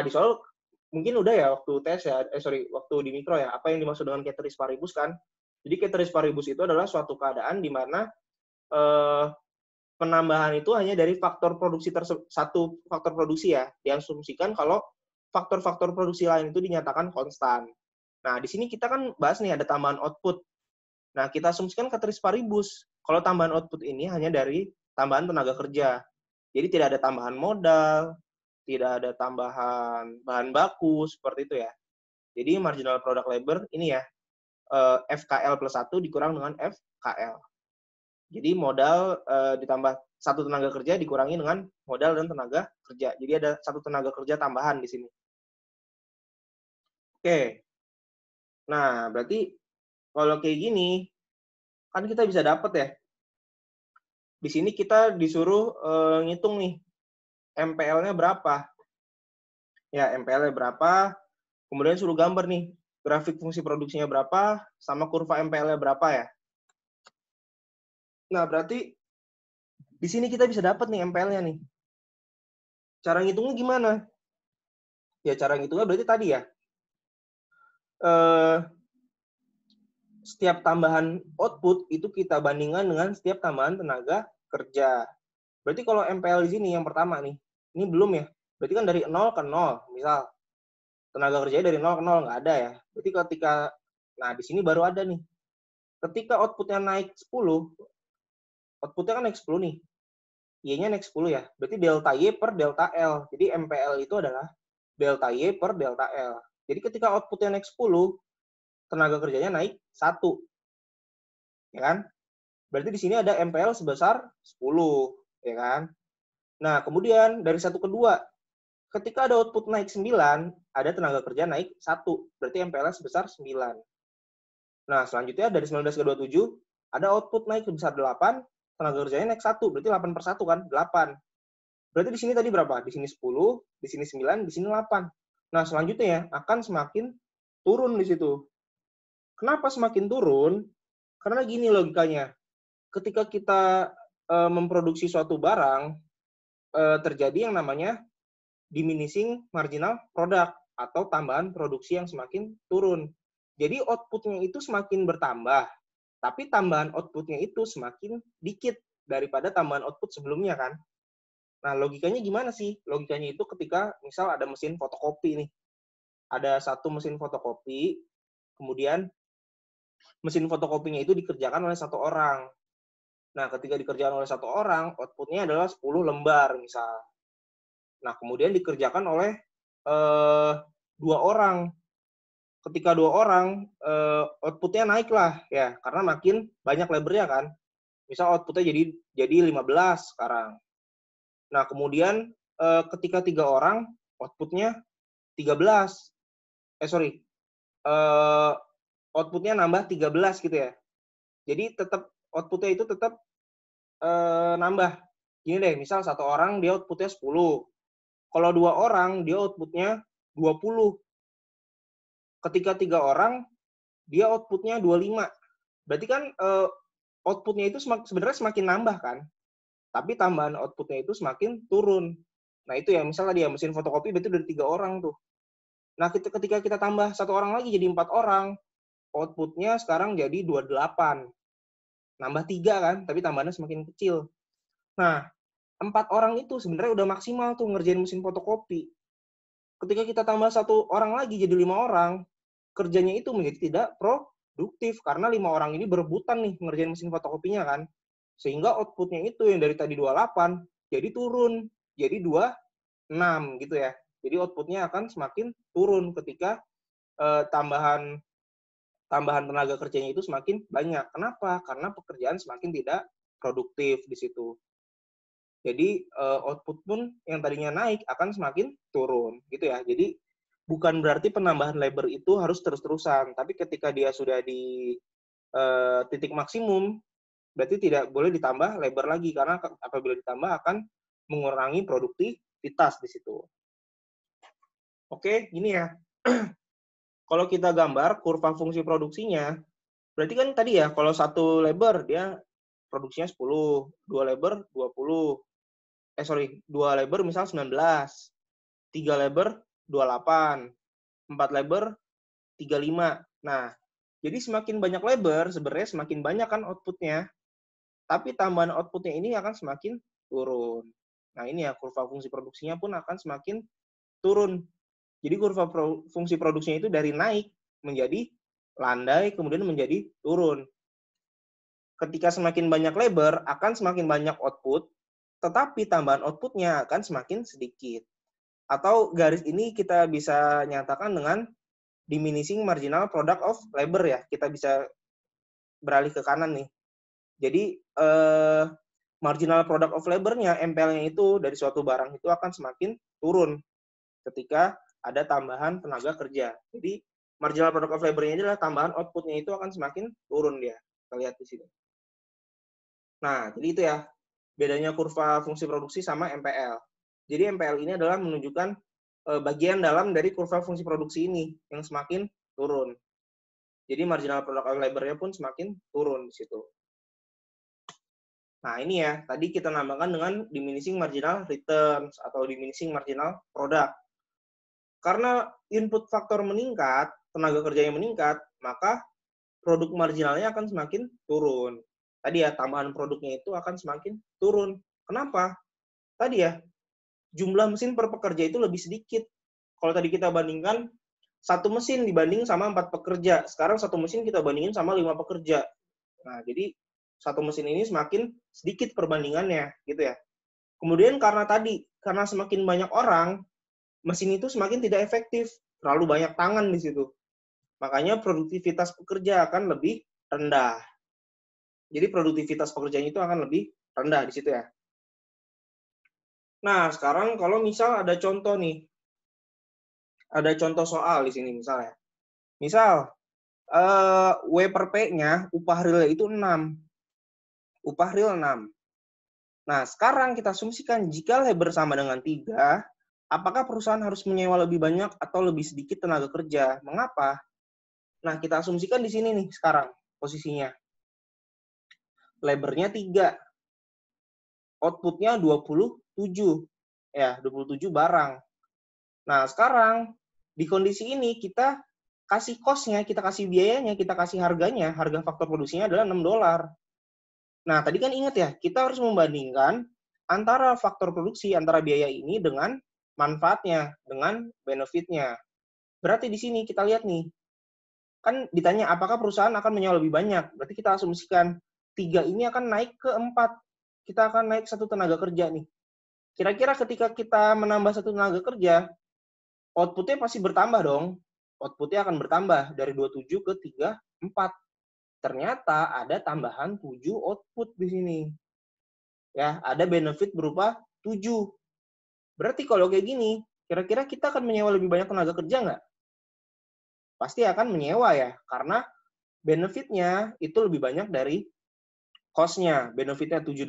di soal mungkin udah ya waktu tes ya, waktu di mikro ya, apa yang dimaksud dengan ceteris paribus kan? Jadi ceteris paribus itu adalah suatu keadaan di mana penambahan itu hanya dari faktor produksi satu faktor produksi ya, diasumsikan kalau faktor-faktor produksi lain itu dinyatakan konstan. Nah, di sini kita kan bahas nih ada tambahan output. Nah, kita asumsikan ceteris paribus. Kalau tambahan output ini hanya dari tambahan tenaga kerja. Jadi tidak ada tambahan modal, tidak ada tambahan bahan baku, seperti itu ya. Jadi marginal product labor ini ya, FKL plus 1 dikurang dengan FKL. Jadi modal ditambah satu tenaga kerja dikurangi dengan modal dan tenaga kerja. Jadi ada satu tenaga kerja tambahan di sini. Oke. Nah, berarti kalau kayak gini, kan kita bisa dapat ya. Di sini kita disuruh ngitung nih, MPL-nya berapa. Ya, MPL-nya berapa, kemudian suruh gambar nih, grafik fungsi produksinya berapa, sama kurva MPL-nya berapa ya. Nah, berarti di sini kita bisa dapat nih MPL-nya nih. Cara ngitungnya gimana? Ya, cara ngitungnya berarti tadi ya, setiap tambahan output itu kita bandingkan dengan setiap tambahan tenaga kerja. Berarti kalau MPL di sini yang pertama nih, ini belum ya. Berarti kan dari 0 ke 0, misal tenaga kerjanya dari 0 ke 0 nggak ada ya. Berarti nah di sini baru ada nih. Ketika outputnya naik 10, outputnya kan naik 10 nih. Y-nya naik 10 ya. Berarti delta Y per delta L. Jadi MPL itu adalah delta Y per delta L. Jadi ketika outputnya naik 10, tenaga kerjanya naik 1. Ya kan? Berarti di sini ada MPL sebesar 10. Ya kan? Nah, kemudian dari 1 ke 2, ketika ada output naik 9, ada tenaga kerja naik 1. Berarti MPL-nya sebesar 9. Nah, selanjutnya dari 19 ke 27, ada output naik sebesar 8, tenaga kerjanya naik 1. Berarti 8 per 1 kan? 8. Berarti di sini tadi berapa? Di sini 10, di sini 9, di sini 8. Nah, selanjutnya ya, akan semakin turun di situ. Kenapa semakin turun? Karena gini logikanya. Ketika kita memproduksi suatu barang, terjadi yang namanya diminishing marginal product atau tambahan produksi yang semakin turun. Jadi outputnya itu semakin bertambah, tapi tambahan outputnya itu semakin dikit daripada tambahan output sebelumnya kan. Nah, logikanya gimana sih? Logikanya itu ketika misal ada mesin fotokopi nih. Ada satu mesin fotokopi, kemudian mesin fotokopinya itu dikerjakan oleh satu orang. Nah, ketika dikerjakan oleh satu orang, outputnya adalah 10 lembar misal. Nah, kemudian dikerjakan oleh 2 orang. Ketika 2 orang, outputnya naik lah ya, karena makin banyak lebarnya kan. Misal outputnya jadi 15 sekarang. Nah, kemudian ketika 3 orang, outputnya 13. Outputnya nambah 13 gitu ya. Jadi tetap outputnya itu tetap nambah. Gini deh, misal satu orang dia outputnya 10. Kalau 2 orang, dia outputnya 20. Ketika 3 orang, dia outputnya 25. Berarti kan outputnya itu sebenarnya semakin nambah kan, tapi tambahan outputnya itu semakin turun. Nah itu ya, misalnya dia mesin fotokopi berarti dari 3 orang tuh. Nah ketika kita tambah 1 orang lagi jadi 4 orang, outputnya sekarang jadi 28. Nambah 3 kan, tapi tambahannya semakin kecil. Nah, 4 orang itu sebenarnya udah maksimal tuh ngerjain mesin fotokopi. Ketika kita tambah 1 orang lagi jadi 5 orang, kerjanya itu menjadi tidak produktif karena 5 orang ini berebutan nih ngerjain mesin fotokopinya kan. Sehingga outputnya itu yang dari tadi 28 jadi turun, jadi 26 gitu ya. Jadi outputnya akan semakin turun ketika tambahan tenaga kerjanya itu semakin banyak. Kenapa? Karena pekerjaan semakin tidak produktif di situ. Jadi output pun yang tadinya naik akan semakin turun gitu ya. Jadi bukan berarti penambahan labor itu harus terus-terusan, tapi ketika dia sudah di titik maksimum, berarti tidak boleh ditambah labor lagi karena apabila ditambah akan mengurangi produktivitas di situ. Oke, gini ya. Kalau kita gambar kurva fungsi produksinya, Berarti kan tadi ya, kalau satu labor dia produksinya 10, 2 labor 20. Sorry, 2 labor misal 19, 3 labor 28, 4 labor 35. Nah, jadi semakin banyak labor, sebenarnya semakin banyak kan output-nya, tapi tambahan output-nya ini akan semakin turun. Nah, ini ya, kurva fungsi produksinya pun akan semakin turun. Jadi kurva fungsi produksinya itu dari naik menjadi landai, kemudian menjadi turun. Ketika semakin banyak labor, akan semakin banyak output, tetapi tambahan output-nya akan semakin sedikit. Atau garis ini kita bisa nyatakan dengan diminishing marginal product of labor ya. Kita bisa beralih ke kanan nih. Jadi marginal product of labor-nya, MPL-nya itu dari suatu barang itu akan semakin turun ketika ada tambahan tenaga kerja. Jadi marginal product of labor-nya adalah tambahan output-nya itu akan semakin turun dia. Kita lihat di sini. Nah, jadi itu ya bedanya kurva fungsi produksi sama MPL. Jadi MPL ini adalah menunjukkan bagian dalam dari kurva fungsi produksi ini yang semakin turun. Jadi marginal product of labor-nya pun semakin turun di situ. Nah, ini ya, tadi kita nambahkan dengan diminishing marginal returns atau diminishing marginal product. Karena input faktor meningkat, tenaga kerjanya meningkat, maka produk marginalnya akan semakin turun. Tadi ya, tambahan produknya itu akan semakin turun. Kenapa? Tadi ya, jumlah mesin per pekerja itu lebih sedikit. Kalau tadi kita bandingkan, satu mesin dibanding sama 4 pekerja. Sekarang satu mesin kita bandingin sama 5 pekerja. Nah, jadi satu mesin ini semakin sedikit perbandingannya, gitu ya. Kemudian karena semakin banyak orang, mesin itu semakin tidak efektif. Terlalu banyak tangan di situ. Makanya produktivitas pekerja akan lebih rendah. Jadi produktivitas pekerjaan itu akan lebih rendah di situ ya. Nah, sekarang kalau misal ada contoh nih. Ada contoh soal di sini misalnya. Misal, W per P-nya, upah realnya itu 6. Upah real 6. Nah, sekarang kita asumsikan jika labor sama dengan 3, apakah perusahaan harus menyewa lebih banyak atau lebih sedikit tenaga kerja? Mengapa? Nah, kita asumsikan di sini nih sekarang posisinya. Labornya 3. Outputnya 27. Ya, 27 barang. Nah, sekarang di kondisi ini kita kasih cost-nya, kita kasih biayanya, kita kasih harganya, harga faktor produksinya adalah $6. Nah, tadi kan ingat ya, kita harus membandingkan antara faktor produksi, antara biaya ini dengan manfaatnya, dengan benefit-nya. Berarti di sini kita lihat nih, kan ditanya apakah perusahaan akan menyewa lebih banyak. Berarti kita asumsikan 3 ini akan naik ke 4. Kita akan naik 1 tenaga kerja nih. Kira-kira ketika kita menambah 1 tenaga kerja, output-nya pasti bertambah dong. Output-nya akan bertambah dari 27 ke 34. Ternyata ada tambahan 7 output di sini. Ya, ada benefit berupa 7. Berarti kalau kayak gini, kira-kira kita akan menyewa lebih banyak tenaga kerja nggak? Pasti akan menyewa ya, karena benefitnya itu lebih banyak dari cost-nya. Benefitnya $7,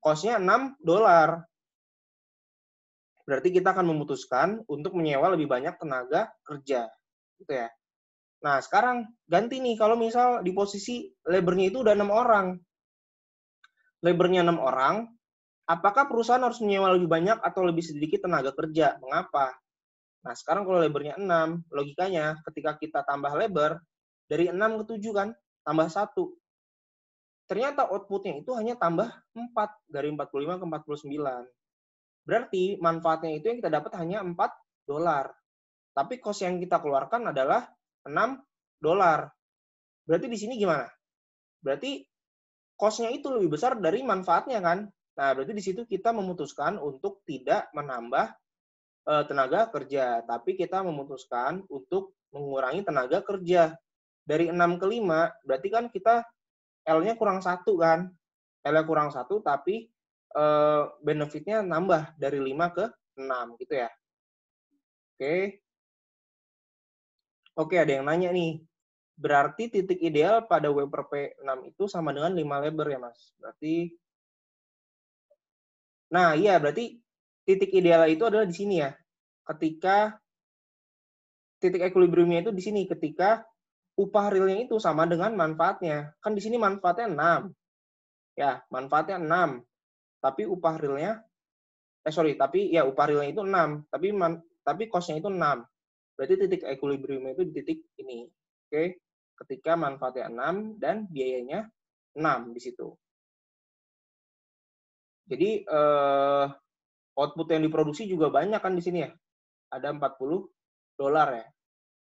cost-nya $6. Berarti kita akan memutuskan untuk menyewa lebih banyak tenaga kerja. Gitu ya. Nah, sekarang ganti nih, kalau misal di posisi labor-nya itu udah 6 orang. Labor-nya 6 orang, apakah perusahaan harus menyewa lebih banyak atau lebih sedikit tenaga kerja? Mengapa? Nah, sekarang kalau labornya 6, logikanya ketika kita tambah labor, dari 6 ke 7 kan, tambah 1. Ternyata output-nya itu hanya tambah 4, dari 45 ke 49. Berarti manfaatnya itu yang kita dapat hanya $4. Tapi cost yang kita keluarkan adalah $6. Berarti di sini gimana? Berarti cost-nya itu lebih besar dari manfaatnya kan? Nah, berarti di situ kita memutuskan untuk tidak menambah tenaga kerja, tapi kita memutuskan untuk mengurangi tenaga kerja. Dari 6 ke 5, berarti kan kita L-nya kurang 1 kan? L-nya kurang 1, tapi benefitnya nambah dari 5 ke 6, gitu ya. Oke. Oke, ada yang nanya nih. Berarti titik ideal pada W per P6 itu sama dengan 5 labor ya, Mas? Berarti, nah iya, berarti titik ideal itu adalah di sini ya. Ketika titik equilibriumnya itu di sini, ketika upah realnya itu sama dengan manfaatnya. Kan di sini manfaatnya 6. Ya, manfaatnya 6. Tapi upah realnya tapi ya upah realnya itu 6, tapi cost-nya itu 6. Berarti titik equilibrium itu di titik ini. Oke. Ketika manfaatnya 6 dan biayanya 6 di situ. Jadi output yang diproduksi juga banyak kan di sini ya. Ada $40 ya.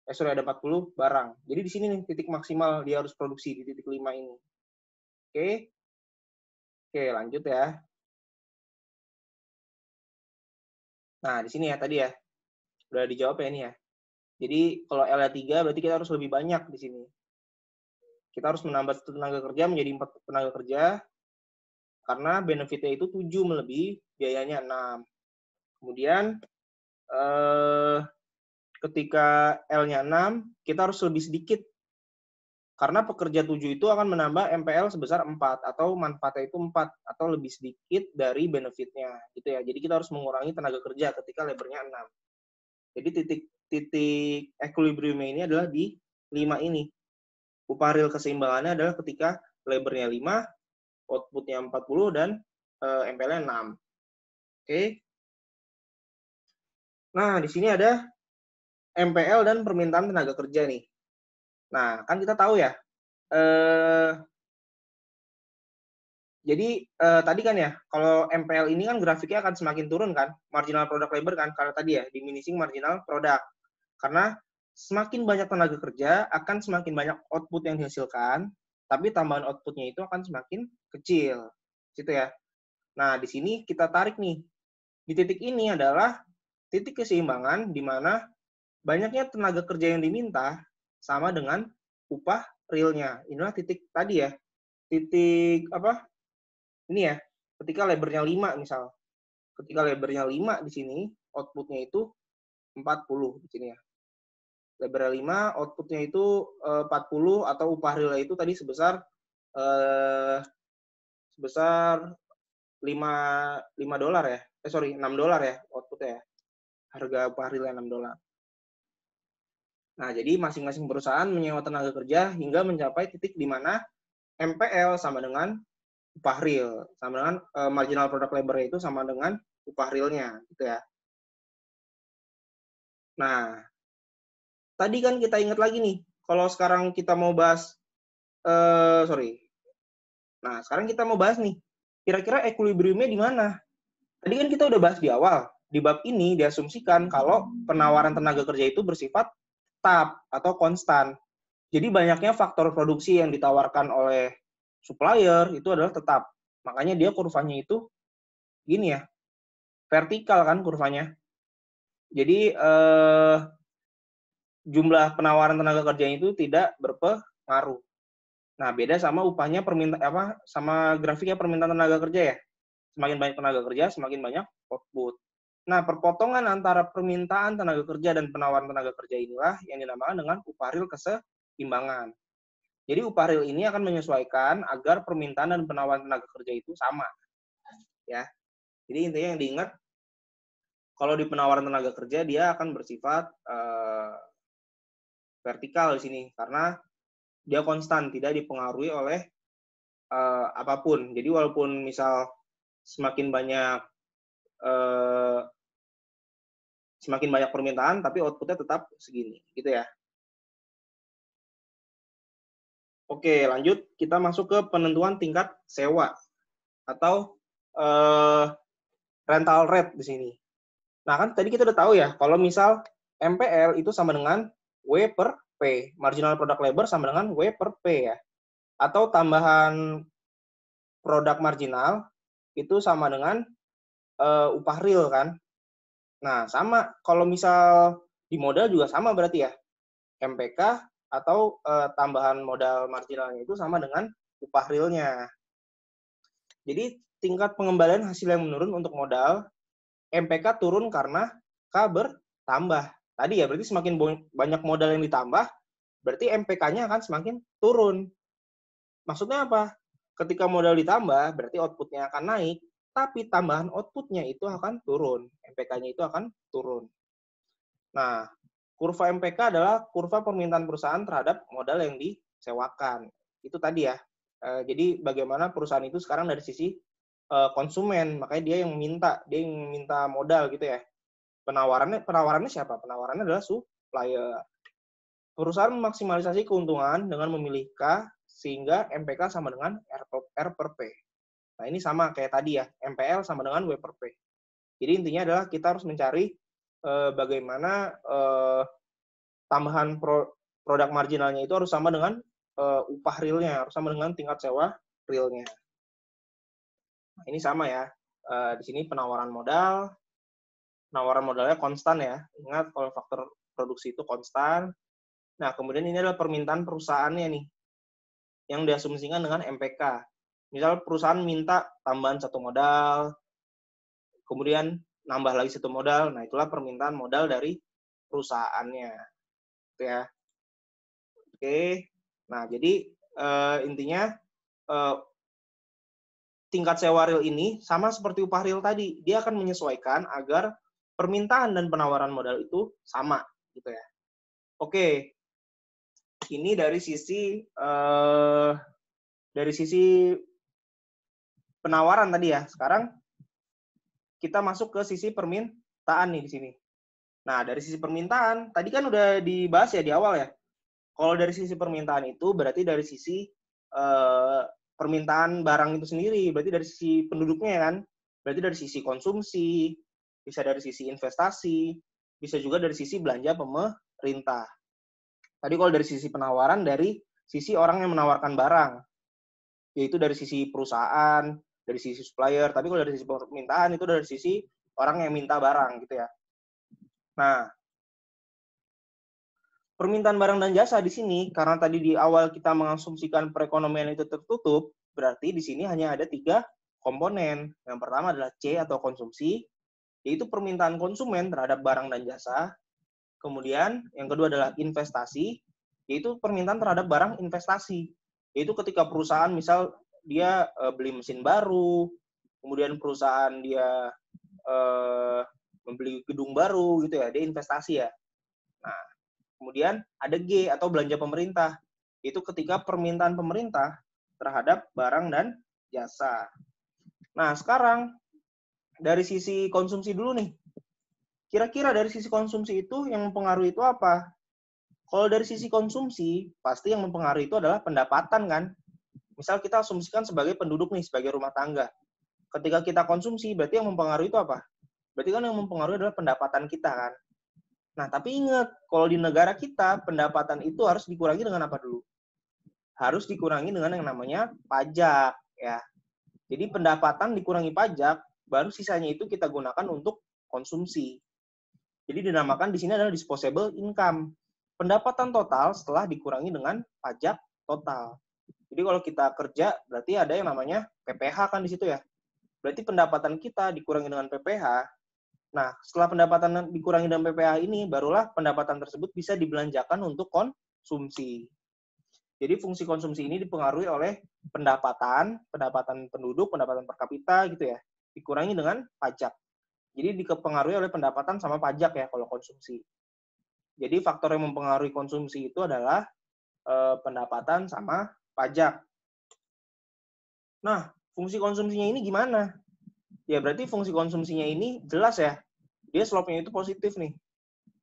Ada 40 barang. Jadi di sini nih titik maksimal dia harus produksi di titik 5 ini. Oke. Oke, lanjut ya. Nah, di sini ya tadi ya. Udah dijawab ya ini ya. Jadi kalau L-nya 3 berarti kita harus lebih banyak di sini. Kita harus menambah tenaga kerja menjadi 4 tenaga kerja karena benefitnya itu 7 melebihi biayanya 6. Kemudian ketika L-nya 6, kita harus lebih sedikit. Karena pekerja 7 itu akan menambah MPL sebesar 4 atau manfaatnya itu 4 atau lebih sedikit dari benefitnya gitu ya. Jadi kita harus mengurangi tenaga kerja ketika labornya 6. Jadi titik equilibrium ini adalah di 5 ini. Upah real keseimbangannya adalah ketika labornya 5, outputnya 40 dan MPL-nya 6. Oke. Nah, di sini ada MPL dan permintaan tenaga kerja nih. Nah, kan kita tahu ya, jadi tadi kan ya, kalau MPL ini kan grafiknya akan semakin turun kan, marginal product labor kan, karena tadi ya, diminishing marginal product. Karena semakin banyak tenaga kerja, akan semakin banyak output yang dihasilkan, tapi tambahan outputnya itu akan semakin kecil. Gitu ya. Nah, di sini kita tarik nih. Di titik ini adalah titik keseimbangan di mana banyaknya tenaga kerja yang diminta sama dengan upah realnya. Inilah titik tadi ya. Titik apa? Ini ya, ketika labornya 5 misal. Ketika labornya 5 di sini, outputnya itu 40 di sini ya. Labornya 5, outputnya itu 40 atau upah realnya itu tadi sebesar 5 dolar ya. $6 ya outputnya ya. Harga upah realnya $6. Nah, jadi masing-masing perusahaan menyewa tenaga kerja hingga mencapai titik di mana MPL sama dengan upah real, sama dengan marginal product labor itu sama dengan upah realnya, gitu ya. Nah, tadi kan kita ingat lagi nih, kalau sekarang kita mau bahas, Nah, sekarang kita mau bahas nih, kira-kira equilibrium-nya di mana? Tadi kan kita udah bahas di awal, di bab ini diasumsikan kalau penawaran tenaga kerja itu bersifat tetap atau konstan. Jadi banyaknya faktor produksi yang ditawarkan oleh supplier itu adalah tetap. Makanya dia kurvanya itu gini ya, vertikal kan kurvanya. Jadi jumlah penawaran tenaga kerja itu tidak berpengaruh. Nah, beda sama upahnya sama grafiknya permintaan tenaga kerja ya. Semakin banyak tenaga kerja, semakin banyak output. Nah, perpotongan antara permintaan tenaga kerja dan penawaran tenaga kerja inilah yang dinamakan dengan upah real keseimbangan. Jadi upah real ini akan menyesuaikan agar permintaan dan penawaran tenaga kerja itu sama. Ya. Jadi intinya yang diingat, kalau di penawaran tenaga kerja dia akan bersifat vertikal di sini karena dia konstan, tidak dipengaruhi oleh apapun. Jadi walaupun misal semakin banyak permintaan, tapi outputnya tetap segini, gitu ya. Oke, lanjut kita masuk ke penentuan tingkat sewa atau rental rate di sini. Nah, kan tadi kita udah tahu ya, kalau misal MPL itu sama dengan W per P, marginal product labor sama dengan W per P ya. Atau tambahan produk marginal itu sama dengan upah real kan. Nah, sama kalau misal di modal juga sama berarti ya. MPK atau tambahan modal marginalnya itu sama dengan upah realnya. Jadi tingkat pengembalian hasil yang menurun untuk modal, MPK turun karena K bertambah. Tadi ya, berarti semakin banyak modal yang ditambah, berarti MPK-nya akan semakin turun. Maksudnya apa? Ketika modal ditambah, berarti output-nya akan naik, tapi tambahan output-nya itu akan turun. MPK-nya itu akan turun. Nah, Kurva MPK adalah kurva permintaan perusahaan terhadap modal yang disewakan. Itu tadi ya. Jadi bagaimana perusahaan itu sekarang dari sisi konsumen, makanya dia yang minta modal gitu ya. Penawarannya siapa? Penawarannya adalah supplier. Perusahaan memaksimalisasi keuntungan dengan memilih K sehingga MPK sama dengan R per P. Nah, ini sama kayak tadi ya, MPL sama dengan W per P. Jadi intinya adalah kita harus mencari bagaimana tambahan produk marginalnya itu harus sama dengan upah realnya, harus sama dengan tingkat sewa realnya. Nah, ini sama ya. Di sini penawaran modalnya konstan ya. Ingat kalau faktor produksi itu konstan. Nah, kemudian ini adalah permintaan perusahaannya nih, yang diasumsikan dengan MPK. Misal perusahaan minta tambahan satu modal, kemudian nambah lagi satu modal, nah itulah permintaan modal dari perusahaannya. Gitu ya. Oke, nah jadi intinya tingkat sewa real ini sama seperti upah real tadi, dia akan menyesuaikan agar permintaan dan penawaran modal itu sama, gitu ya. Oke, ini dari sisi penawaran tadi ya. Sekarang kita masuk ke sisi permintaan nih di sini. Nah, dari sisi permintaan, tadi kan udah dibahas ya di awal ya. Kalau dari sisi permintaan itu berarti dari sisi permintaan barang itu sendiri, berarti dari sisi penduduknya ya kan. Berarti dari sisi konsumsi, bisa dari sisi investasi, bisa juga dari sisi belanja pemerintah. Tadi kalau dari sisi penawaran, dari sisi orang yang menawarkan barang, yaitu dari sisi perusahaan, dari sisi supplier. Tapi kalau dari sisi permintaan itu dari sisi orang yang minta barang gitu ya. Nah, permintaan barang dan jasa di sini, karena tadi di awal kita mengasumsikan perekonomian itu tertutup, berarti di sini hanya ada 3 komponen. Yang pertama adalah C atau konsumsi, yaitu permintaan konsumen terhadap barang dan jasa. Kemudian yang kedua adalah investasi, yaitu permintaan terhadap barang investasi. Yaitu ketika perusahaan misal dia beli mesin baru, kemudian perusahaan dia membeli gedung baru gitu ya, dia investasi ya. Nah, kemudian ada G atau belanja pemerintah. Itu ketika permintaan pemerintah terhadap barang dan jasa. Nah, sekarang dari sisi konsumsi dulu nih. Kira-kira dari sisi konsumsi itu yang mempengaruhi itu apa? Kalau dari sisi konsumsi, pasti yang mempengaruhi itu adalah pendapatan kan. Misal kita asumsikan sebagai penduduk nih, sebagai rumah tangga. Ketika kita konsumsi, berarti yang mempengaruhi itu apa? Berarti kan yang mempengaruhi adalah pendapatan kita kan. Nah, tapi ingat, kalau di negara kita, pendapatan itu harus dikurangi dengan apa dulu? Harus dikurangi dengan yang namanya pajak, ya. Jadi pendapatan dikurangi pajak, baru sisanya itu kita gunakan untuk konsumsi. Jadi dinamakan di sini adalah disposable income. Pendapatan total setelah dikurangi dengan pajak total. Jadi kalau kita kerja, berarti ada yang namanya PPH kan di situ ya. Berarti pendapatan kita dikurangi dengan PPH. Nah, setelah pendapatan dikurangi dengan PPH ini, barulah pendapatan tersebut bisa dibelanjakan untuk konsumsi. Jadi fungsi konsumsi ini dipengaruhi oleh pendapatan penduduk, pendapatan per kapita gitu ya, dikurangi dengan pajak. Jadi dipengaruhi oleh pendapatan sama pajak ya kalau konsumsi. Jadi faktor yang mempengaruhi konsumsi itu adalah pendapatan sama pajak. Nah, fungsi konsumsinya ini gimana? Ya berarti fungsi konsumsinya ini jelas ya. Dia slope-nya itu positif nih.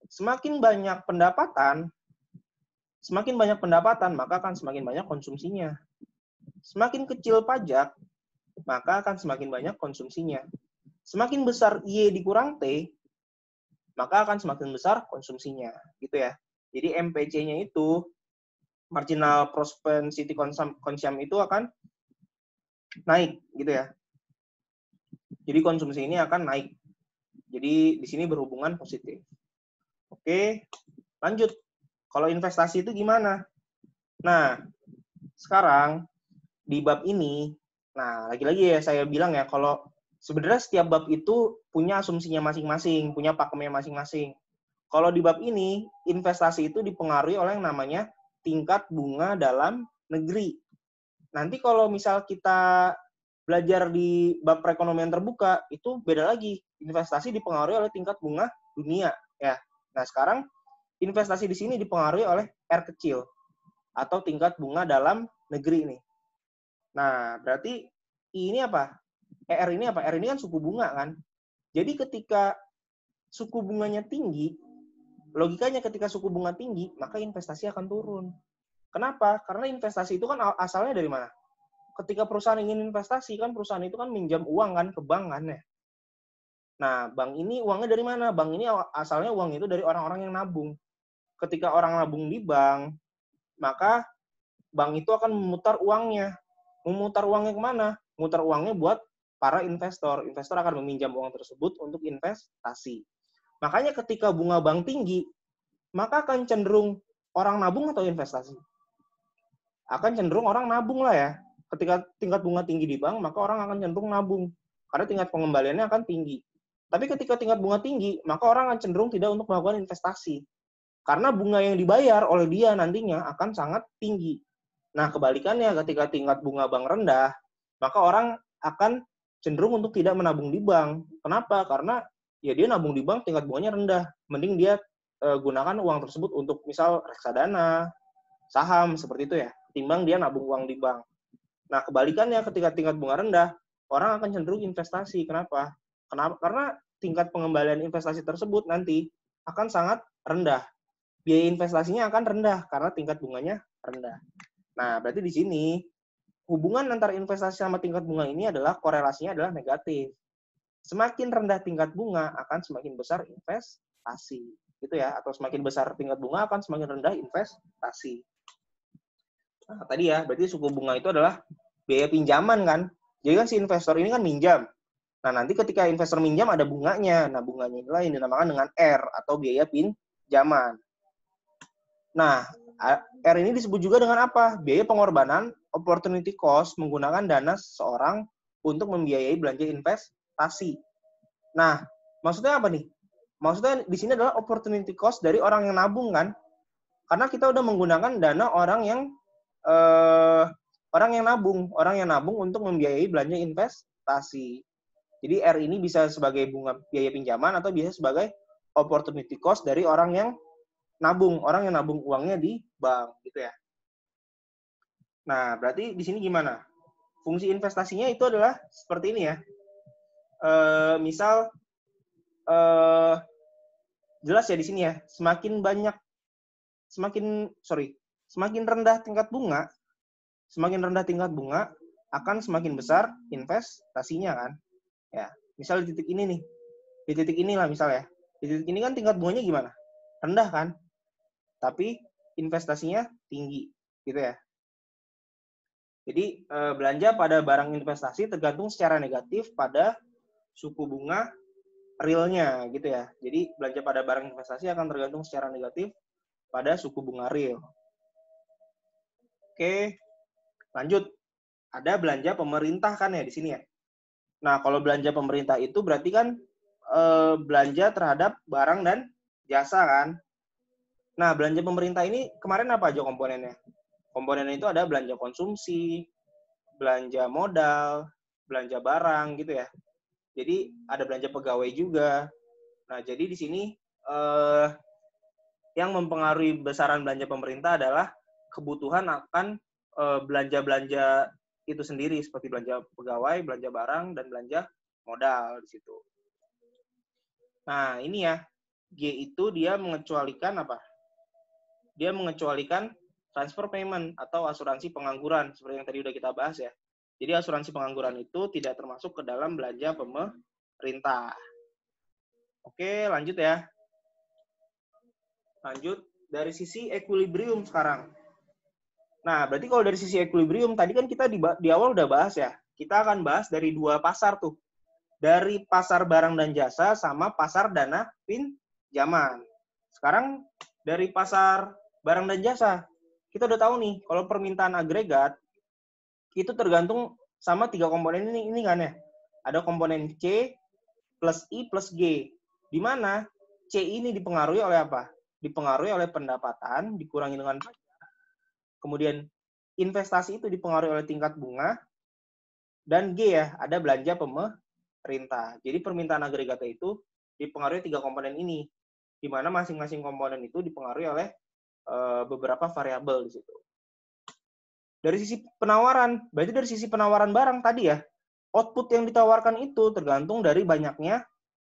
Semakin banyak pendapatan, maka akan semakin banyak konsumsinya. Semakin kecil pajak, maka akan semakin banyak konsumsinya. Semakin besar Y dikurang T, maka akan semakin besar konsumsinya. Gitu ya. Jadi MPC-nya itu, marginal propensity consumption itu akan naik. Gitu ya. Jadi konsumsi ini akan naik. Jadi di sini berhubungan positif. Oke, lanjut. Kalau investasi itu gimana? Nah, sekarang di bab ini, nah lagi-lagi ya saya bilang ya, kalau sebenarnya setiap bab itu punya asumsinya masing-masing, punya pakemnya masing-masing. Kalau di bab ini, investasi itu dipengaruhi oleh yang namanya tingkat bunga dalam negeri. Nanti kalau misal kita belajar di bab perekonomian terbuka, itu beda lagi. Investasi dipengaruhi oleh tingkat bunga dunia. Ya. Nah, sekarang investasi di sini dipengaruhi oleh R kecil atau tingkat bunga dalam negeri nih. Nah, berarti I ini apa? R ini apa? R ini kan suku bunga kan. Jadi ketika suku bunganya tinggi, logikanya ketika suku bunga tinggi, maka investasi akan turun. Kenapa? Karena investasi itu kan asalnya dari mana? Ketika perusahaan ingin investasi, kan perusahaan itu kan minjam uang kan ke bank kan ya. Nah, bank ini uangnya dari mana? Bank ini asalnya uang itu dari orang-orang yang nabung. Ketika orang nabung di bank, maka bank itu akan memutar uangnya. Memutar uangnya kemana? Memutar uangnya buat para investor. Investor akan meminjam uang tersebut untuk investasi. Makanya ketika bunga bank tinggi, maka akan cenderung orang nabung atau investasi? Akan cenderung orang nabung lah ya. Ketika tingkat bunga tinggi di bank, maka orang akan cenderung nabung. Karena tingkat pengembaliannya akan tinggi. Tapi ketika tingkat bunga tinggi, maka orang akan cenderung tidak untuk melakukan investasi. Karena bunga yang dibayar oleh dia nantinya akan sangat tinggi. Nah, kebalikannya ketika tingkat bunga bank rendah, maka orang akan cenderung untuk tidak menabung di bank. Kenapa? Karena ya dia nabung di bank tingkat bunganya rendah. Mending dia gunakan uang tersebut untuk misal reksadana, saham, seperti itu ya. Ketimbang dia nabung uang di bank. Nah, kebalikannya ketika tingkat bunga rendah, orang akan cenderung investasi. Kenapa? Karena tingkat pengembalian investasi tersebut nanti akan sangat rendah. Biaya investasinya akan rendah karena tingkat bunganya rendah. Nah, berarti di sini hubungan antara investasi sama tingkat bunga ini adalah korelasinya adalah negatif. Semakin rendah tingkat bunga akan semakin besar investasi, gitu ya. Atau semakin besar tingkat bunga akan semakin rendah investasi. Nah, tadi ya, berarti suku bunga itu adalah biaya pinjaman kan. Jadi kan si investor ini kan minjam. Nah, nanti ketika investor minjam ada bunganya. Nah, bunganya inilah yang dinamakan dengan R atau biaya pinjaman. Nah, R ini disebut juga dengan apa? Biaya pengorbanan, opportunity cost, menggunakan dana seseorang untuk membiayai belanja investasi. Nah, maksudnya apa nih? Maksudnya di sini adalah opportunity cost dari orang yang nabung kan? Karena kita udah menggunakan dana orang yang orang yang nabung untuk membiayai belanja investasi. Jadi R ini bisa sebagai bunga biaya pinjaman atau bisa sebagai opportunity cost dari orang yang nabung uangnya di bank gitu ya. Nah, berarti di sini gimana? Fungsi investasinya itu adalah seperti ini ya. Misal jelas ya di sini ya, semakin rendah tingkat bunga, akan semakin besar investasinya kan. Ya, misal di titik ini nih. Di titik inilah misal ya. Di titik ini kan tingkat bunganya gimana? Rendah kan? Tapi investasinya tinggi, gitu ya. Jadi belanja pada barang investasi tergantung secara negatif pada suku bunga realnya, gitu ya. Jadi belanja pada barang investasi akan tergantung secara negatif pada suku bunga real. Oke, lanjut. Ada belanja pemerintah kan ya di sini ya. Nah, kalau belanja pemerintah itu berarti kan belanja terhadap barang dan jasa kan. Nah, belanja pemerintah ini kemarin apa aja komponennya? Komponennya itu ada belanja konsumsi, belanja modal, belanja barang gitu ya. Jadi ada belanja pegawai juga. Nah, jadi di sini yang mempengaruhi besaran belanja pemerintah adalah kebutuhan akan belanja-belanja itu sendiri seperti belanja pegawai, belanja barang, dan belanja modal di situ. Nah, ini ya, G itu dia mengecualikan apa? Dia mengecualikan transfer payment atau asuransi pengangguran seperti yang tadi udah kita bahas ya. Jadi asuransi pengangguran itu tidak termasuk ke dalam belanja pemerintah. Oke, lanjut ya. Lanjut dari sisi equilibrium sekarang. Nah, berarti kalau dari sisi equilibrium tadi kan kita di awal udah bahas ya. Kita akan bahas dari dua pasar tuh. Dari pasar barang dan jasa sama pasar dana pinjaman. Sekarang dari pasar barang dan jasa, kita udah tahu nih, kalau permintaan agregat, itu tergantung sama tiga komponen ini kan ya. Ada komponen C, plus I, plus G. Di mana C ini dipengaruhi oleh apa? Dipengaruhi oleh pendapatan, dikurangi dengan pajak. Kemudian investasi itu dipengaruhi oleh tingkat bunga. Dan G ya, ada belanja pemerintah. Jadi permintaan agregatnya itu dipengaruhi tiga komponen ini. di mana masing-masing komponen itu dipengaruhi oleh beberapa variabel di situ. Dari sisi penawaran, berarti dari sisi penawaran barang tadi ya, output yang ditawarkan itu tergantung dari banyaknya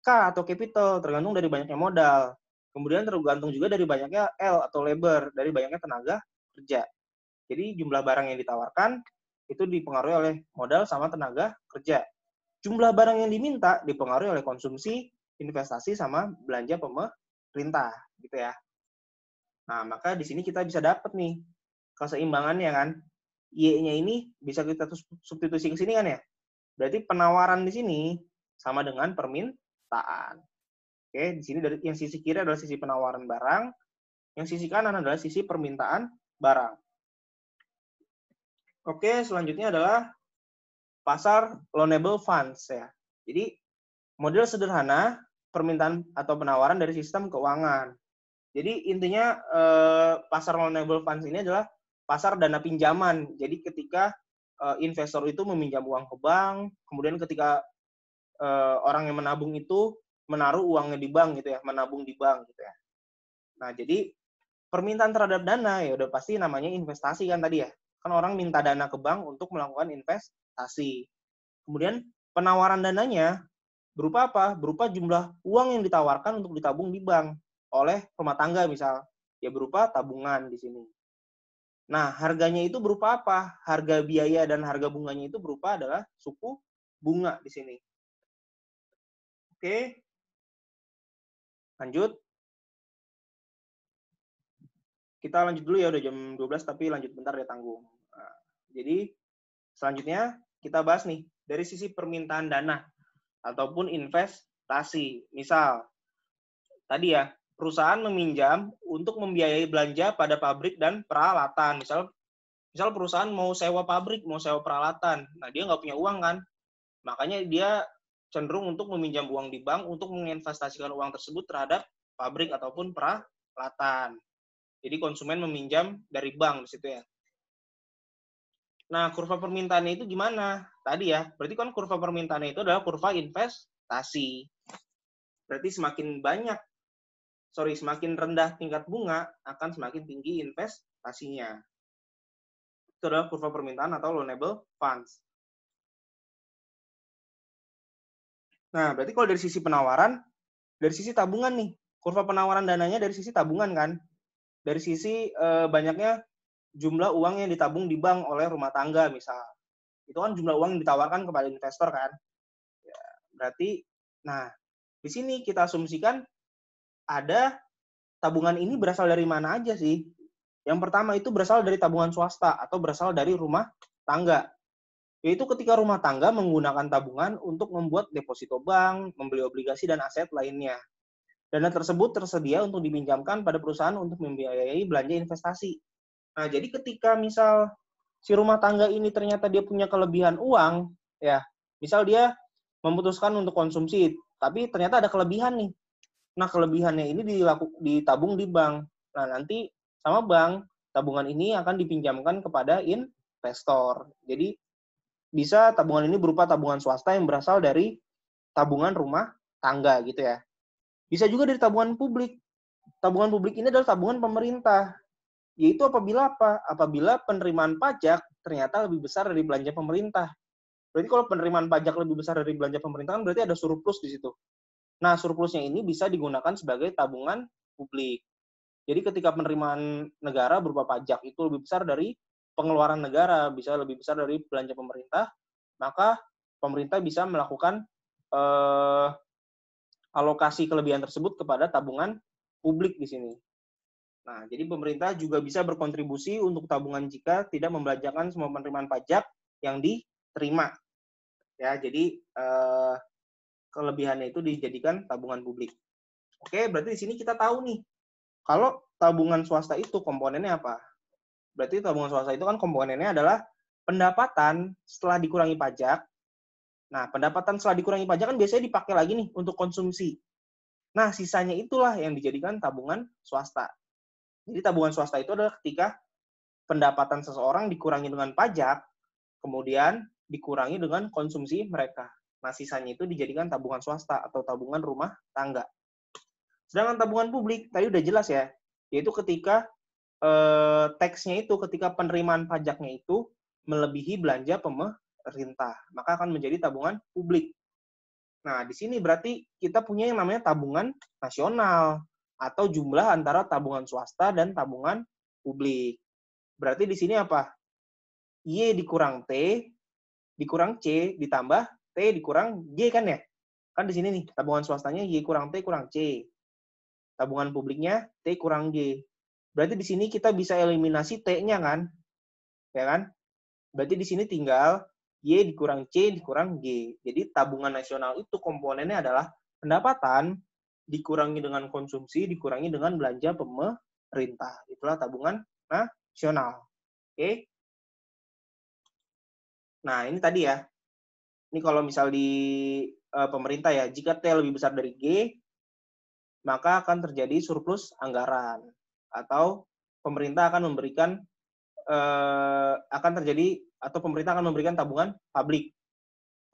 K atau capital, tergantung dari banyaknya modal. Kemudian tergantung juga dari banyaknya L atau labor, dari banyaknya tenaga kerja. Jadi jumlah barang yang ditawarkan itu dipengaruhi oleh modal sama tenaga kerja. Jumlah barang yang diminta dipengaruhi oleh konsumsi, investasi, sama belanja pemerintah, gitu ya. Nah, maka di sini kita bisa dapat nih keseimbangannya kan. Y-nya ini bisa kita substitusi ke sini kan ya. Berarti penawaran di sini sama dengan permintaan. Oke, di sini dari yang sisi kiri adalah sisi penawaran barang, yang sisi kanan adalah sisi permintaan barang. Oke, selanjutnya adalah pasar loanable funds ya. Jadi model sederhana permintaan atau penawaran dari sistem keuangan. Jadi intinya pasar loanable funds ini adalah pasar dana pinjaman. Jadi ketika investor itu meminjam uang ke bank, kemudian ketika orang yang menabung itu menaruh uangnya di bank gitu ya, menabung di bank gitu ya. Nah, jadi permintaan terhadap dana ya udah pasti namanya investasi kan tadi ya. Kan orang minta dana ke bank untuk melakukan investasi. Kemudian penawaran dananya berupa apa? Berupa jumlah uang yang ditawarkan untuk ditabung di bank oleh rumah tangga misal. Ya berupa tabungan di sini. Nah, harganya itu berupa apa? Harga biaya dan harga bunganya itu berupa adalah suku bunga di sini. Oke. Lanjut. Kita lanjut dulu ya, udah jam 12 tapi lanjut bentar ya tanggung. Nah, jadi selanjutnya kita bahas nih dari sisi permintaan dana ataupun investasi. Misal tadi ya, perusahaan meminjam untuk membiayai belanja pada pabrik dan peralatan. Misal perusahaan mau sewa pabrik, mau sewa peralatan. Nah, dia nggak punya uang kan? Makanya dia cenderung untuk meminjam uang di bank untuk menginvestasikan uang tersebut terhadap pabrik ataupun peralatan. Jadi konsumen meminjam dari bank di situ ya. Nah, kurva permintaannya itu gimana? Tadi ya, berarti kan kurva permintaannya itu adalah kurva investasi. Berarti semakin rendah tingkat bunga, akan semakin tinggi investasinya. Itu adalah kurva permintaan atau loanable funds. Nah, berarti kalau dari sisi penawaran, dari sisi tabungan nih, kurva penawaran dananya dari sisi tabungan kan? Dari sisi banyaknya jumlah uang yang ditabung di bank oleh rumah tangga misal. Itu kan jumlah uang yang ditawarkan kepada investor kan? Ya, berarti, nah, di sini kita asumsikan ada tabungan ini berasal dari mana aja sih? Yang pertama itu berasal dari tabungan swasta atau berasal dari rumah tangga. Yaitu ketika rumah tangga menggunakan tabungan untuk membuat deposito bank, membeli obligasi, dan aset lainnya. Dana tersebut tersedia untuk dipinjamkan pada perusahaan untuk membiayai belanja investasi. Nah, jadi ketika misal si rumah tangga ini ternyata dia punya kelebihan uang, ya, misal dia memutuskan untuk konsumsi, tapi ternyata ada kelebihan nih. Nah, kelebihannya ini ditabung di bank. Nah, nanti sama bank, tabungan ini akan dipinjamkan kepada investor. Jadi, bisa tabungan ini berupa tabungan swasta yang berasal dari tabungan rumah tangga gitu ya. Bisa juga dari tabungan publik. Tabungan publik ini adalah tabungan pemerintah. Yaitu apabila apa? Apabila penerimaan pajak ternyata lebih besar dari belanja pemerintah. Berarti kalau penerimaan pajak lebih besar dari belanja pemerintah kan berarti ada surplus di situ. Nah, surplusnya ini bisa digunakan sebagai tabungan publik. Jadi ketika penerimaan negara berupa pajak itu lebih besar dari pengeluaran negara, bisa lebih besar dari belanja pemerintah, maka pemerintah bisa melakukan alokasi kelebihan tersebut kepada tabungan publik di sini. Nah, jadi pemerintah juga bisa berkontribusi untuk tabungan jika tidak membelanjakan semua penerimaan pajak yang diterima. Ya, jadi kelebihannya itu dijadikan tabungan publik. Oke, berarti di sini kita tahu nih, kalau tabungan swasta itu komponennya apa? Berarti tabungan swasta itu kan komponennya adalah pendapatan setelah dikurangi pajak. Nah, pendapatan setelah dikurangi pajak kan biasanya dipakai lagi nih untuk konsumsi. Nah, sisanya itulah yang dijadikan tabungan swasta. Jadi tabungan swasta itu adalah ketika pendapatan seseorang dikurangi dengan pajak, kemudian dikurangi dengan konsumsi mereka. Nah, sisanya itu dijadikan tabungan swasta atau tabungan rumah tangga. Sedangkan tabungan publik tadi udah jelas ya, yaitu ketika teksnya itu ketika penerimaan pajaknya itu melebihi belanja pemerintah, maka akan menjadi tabungan publik. Nah, di sini berarti kita punya yang namanya tabungan nasional atau jumlah antara tabungan swasta dan tabungan publik. Berarti di sini apa? Y dikurang T dikurang C ditambah T dikurang G kan ya? Kan di sini nih, tabungan swastanya Y kurang T kurang C. Tabungan publiknya T kurang G. Berarti di sini kita bisa eliminasi T-nya kan? Ya kan? Berarti di sini tinggal Y dikurang C dikurang G. Jadi tabungan nasional itu komponennya adalah pendapatan dikurangi dengan konsumsi, dikurangi dengan belanja pemerintah. Itulah tabungan nasional. Oke? Nah, ini tadi ya. Ini kalau misal di pemerintah ya, jika T lebih besar dari G, maka akan terjadi surplus anggaran. Atau pemerintah akan memberikan pemerintah akan memberikan tabungan publik.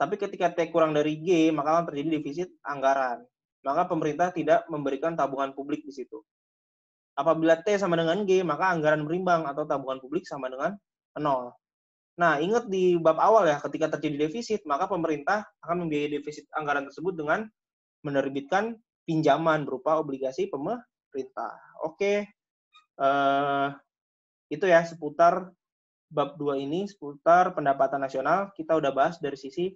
Tapi ketika T kurang dari G, maka akan terjadi defisit anggaran. Maka pemerintah tidak memberikan tabungan publik di situ. Apabila T sama dengan G, maka anggaran berimbang atau tabungan publik sama dengan 0. Nah, ingat di bab awal ya, ketika terjadi defisit, maka pemerintah akan membiayai defisit anggaran tersebut dengan menerbitkan pinjaman berupa obligasi pemerintah. Oke, itu ya seputar bab 2 ini, seputar pendapatan nasional. Kita udah bahas dari sisi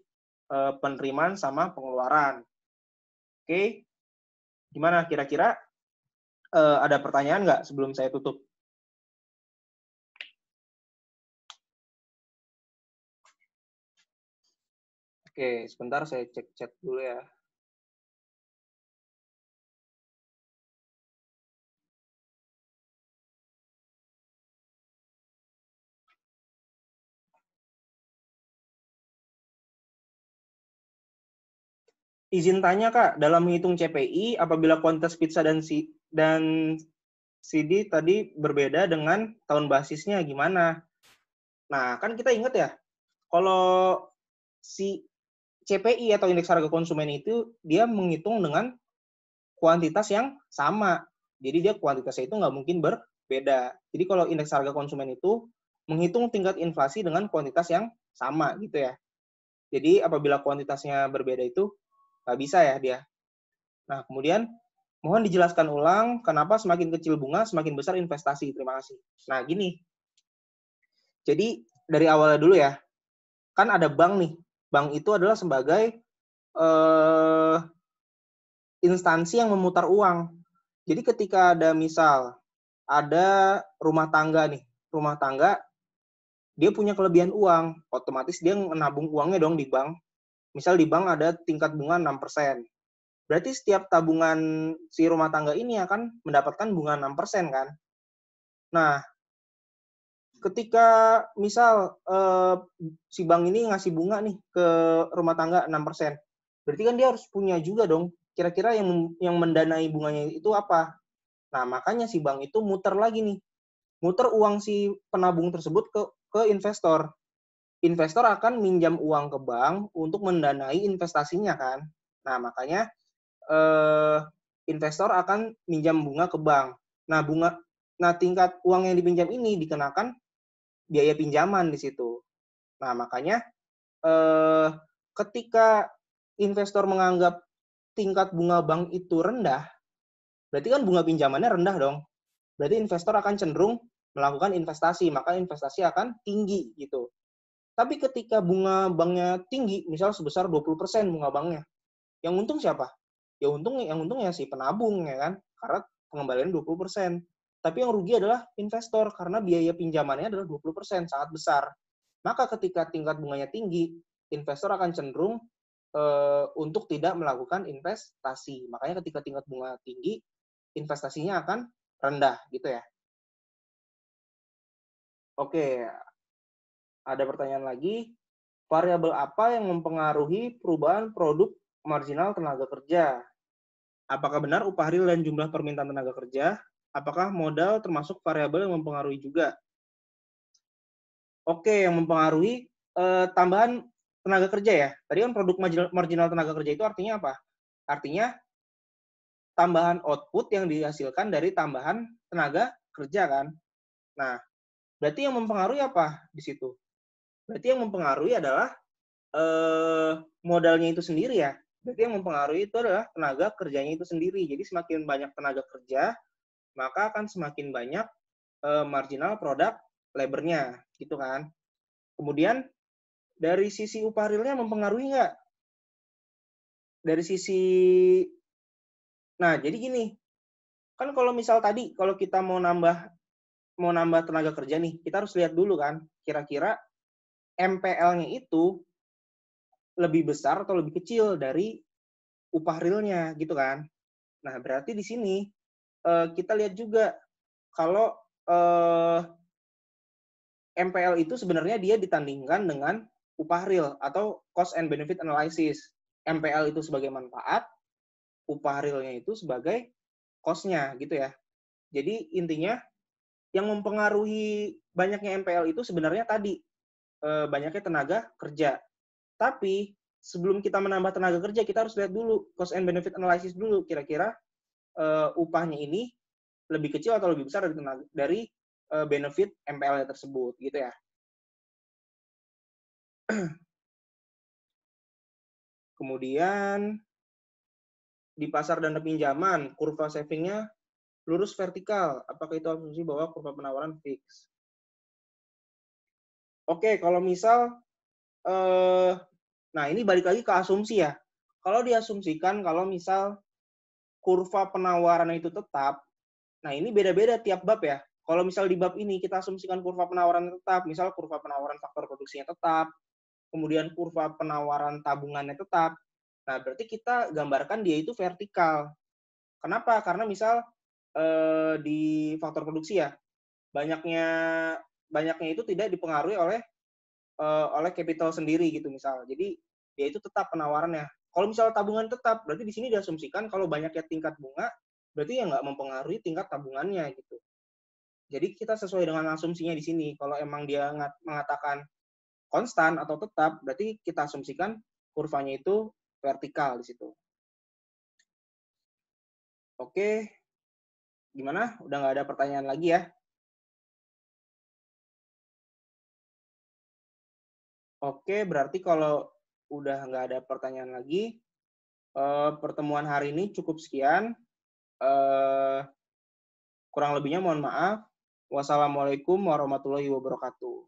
penerimaan sama pengeluaran. Oke, gimana kira-kira ada pertanyaan nggak sebelum saya tutup? Oke, sebentar saya cek chat dulu ya. Izin tanya Kak, dalam menghitung CPI, apabila kuantitas pizza dan CD tadi berbeda dengan tahun basisnya gimana? Nah, kan kita ingat ya, kalau si CPI atau indeks harga konsumen itu dia menghitung dengan kuantitas yang sama. Jadi dia kuantitasnya itu nggak mungkin berbeda. Jadi kalau indeks harga konsumen itu menghitung tingkat inflasi dengan kuantitas yang sama gitu ya. Jadi apabila kuantitasnya berbeda itu nggak bisa ya dia. Nah, kemudian mohon dijelaskan ulang kenapa semakin kecil bunga semakin besar investasi. Terima kasih. Nah, gini. Jadi dari awalnya dulu ya, kan ada bank nih. Bank itu adalah sebagai instansi yang memutar uang. Jadi ketika ada misal ada rumah tangga nih, rumah tangga dia punya kelebihan uang, otomatis dia menabung uangnya dong di bank. Misal di bank ada tingkat bunga 6%. Berarti setiap tabungan si rumah tangga ini akan mendapatkan bunga 6% kan? Nah, ketika misal si bank ini ngasih bunga nih ke rumah tangga 6%, berarti kan dia harus punya juga dong kira-kira yang mendanai bunganya itu apa. Nah, makanya si bank itu muter lagi nih. Muter uang si penabung tersebut ke investor. Investor akan minjam uang ke bank untuk mendanai investasinya kan. Nah, makanya investor akan minjam bunga ke bank. Nah, tingkat uang yang dipinjam ini dikenakan biaya pinjaman di situ. Nah, makanya ketika investor menganggap tingkat bunga bank itu rendah, berarti kan bunga pinjamannya rendah dong. Berarti investor akan cenderung melakukan investasi, maka investasi akan tinggi gitu. Tapi ketika bunga banknya tinggi, misal sebesar 20% bunga banknya, yang untung siapa? Yang untung ya si penabung ya kan, karena pengembalian 20%. Tapi yang rugi adalah investor karena biaya pinjamannya adalah 20%, sangat besar. Maka ketika tingkat bunganya tinggi, investor akan cenderung untuk tidak melakukan investasi. Makanya ketika tingkat bunga tinggi, investasinya akan rendah gitu ya. Oke, ada pertanyaan lagi. Variabel apa yang mempengaruhi perubahan produk marginal tenaga kerja? Apakah benar upah real dan jumlah permintaan tenaga kerja? Apakah modal termasuk variabel yang mempengaruhi juga? Oke, yang mempengaruhi tambahan tenaga kerja ya. Tadi kan produk marginal tenaga kerja itu artinya apa? Artinya tambahan output yang dihasilkan dari tambahan tenaga kerja kan. Nah, berarti yang mempengaruhi apa di situ? Berarti yang mempengaruhi adalah modalnya itu sendiri ya. Berarti yang mempengaruhi itu adalah tenaga kerjanya itu sendiri. Jadi semakin banyak tenaga kerja, maka akan semakin banyak marginal product labor-nya, gitu kan. Kemudian dari sisi upah realnya mempengaruhi nggak? Dari sisi, nah jadi gini, kan kalau misal tadi kalau kita mau nambah tenaga kerja nih, kita harus lihat dulu kan, kira-kira MPL-nya itu lebih besar atau lebih kecil dari upah realnya, gitu kan. Nah, berarti di sini kita lihat juga kalau MPL itu sebenarnya dia ditandingkan dengan upah real atau cost and benefit analysis. MPL itu sebagai manfaat, upah realnya itu sebagai cost-nya gitu ya. Jadi intinya yang mempengaruhi banyaknya MPL itu sebenarnya tadi banyaknya tenaga kerja. Tapi sebelum kita menambah tenaga kerja, kita harus lihat dulu cost and benefit analysis dulu. Kira-kira upahnya ini lebih kecil atau lebih besar dari benefit MPL tersebut, gitu ya. Kemudian di pasar dana pinjaman, kurva savingnya lurus vertikal. Apakah itu asumsi bahwa kurva penawaran fix? Oke, kalau misal, nah ini balik lagi ke asumsi ya. Kalau diasumsikan kalau misal kurva penawaran itu tetap, nah ini beda-beda tiap bab ya. Kalau misal di bab ini kita asumsikan kurva penawaran tetap, misal kurva penawaran faktor produksinya tetap, kemudian kurva penawaran tabungannya tetap, nah berarti kita gambarkan dia itu vertikal. Kenapa? Karena misal di faktor produksi ya, banyaknya itu tidak dipengaruhi oleh capital sendiri gitu misal. Jadi dia itu tetap penawarannya. Kalau misal tabungan tetap, berarti di sini diasumsikan kalau banyaknya tingkat bunga, berarti ya nggak mempengaruhi tingkat tabungannya gitu. Jadi kita sesuai dengan asumsinya di sini. Kalau emang dia mengatakan konstan atau tetap, berarti kita asumsikan kurvanya itu vertikal di situ. Oke, gimana? Udah nggak ada pertanyaan lagi ya? Oke, berarti kalau udah nggak ada pertanyaan lagi, pertemuan hari ini cukup sekian. Kurang lebihnya mohon maaf. Wassalamualaikum warahmatullahi wabarakatuh.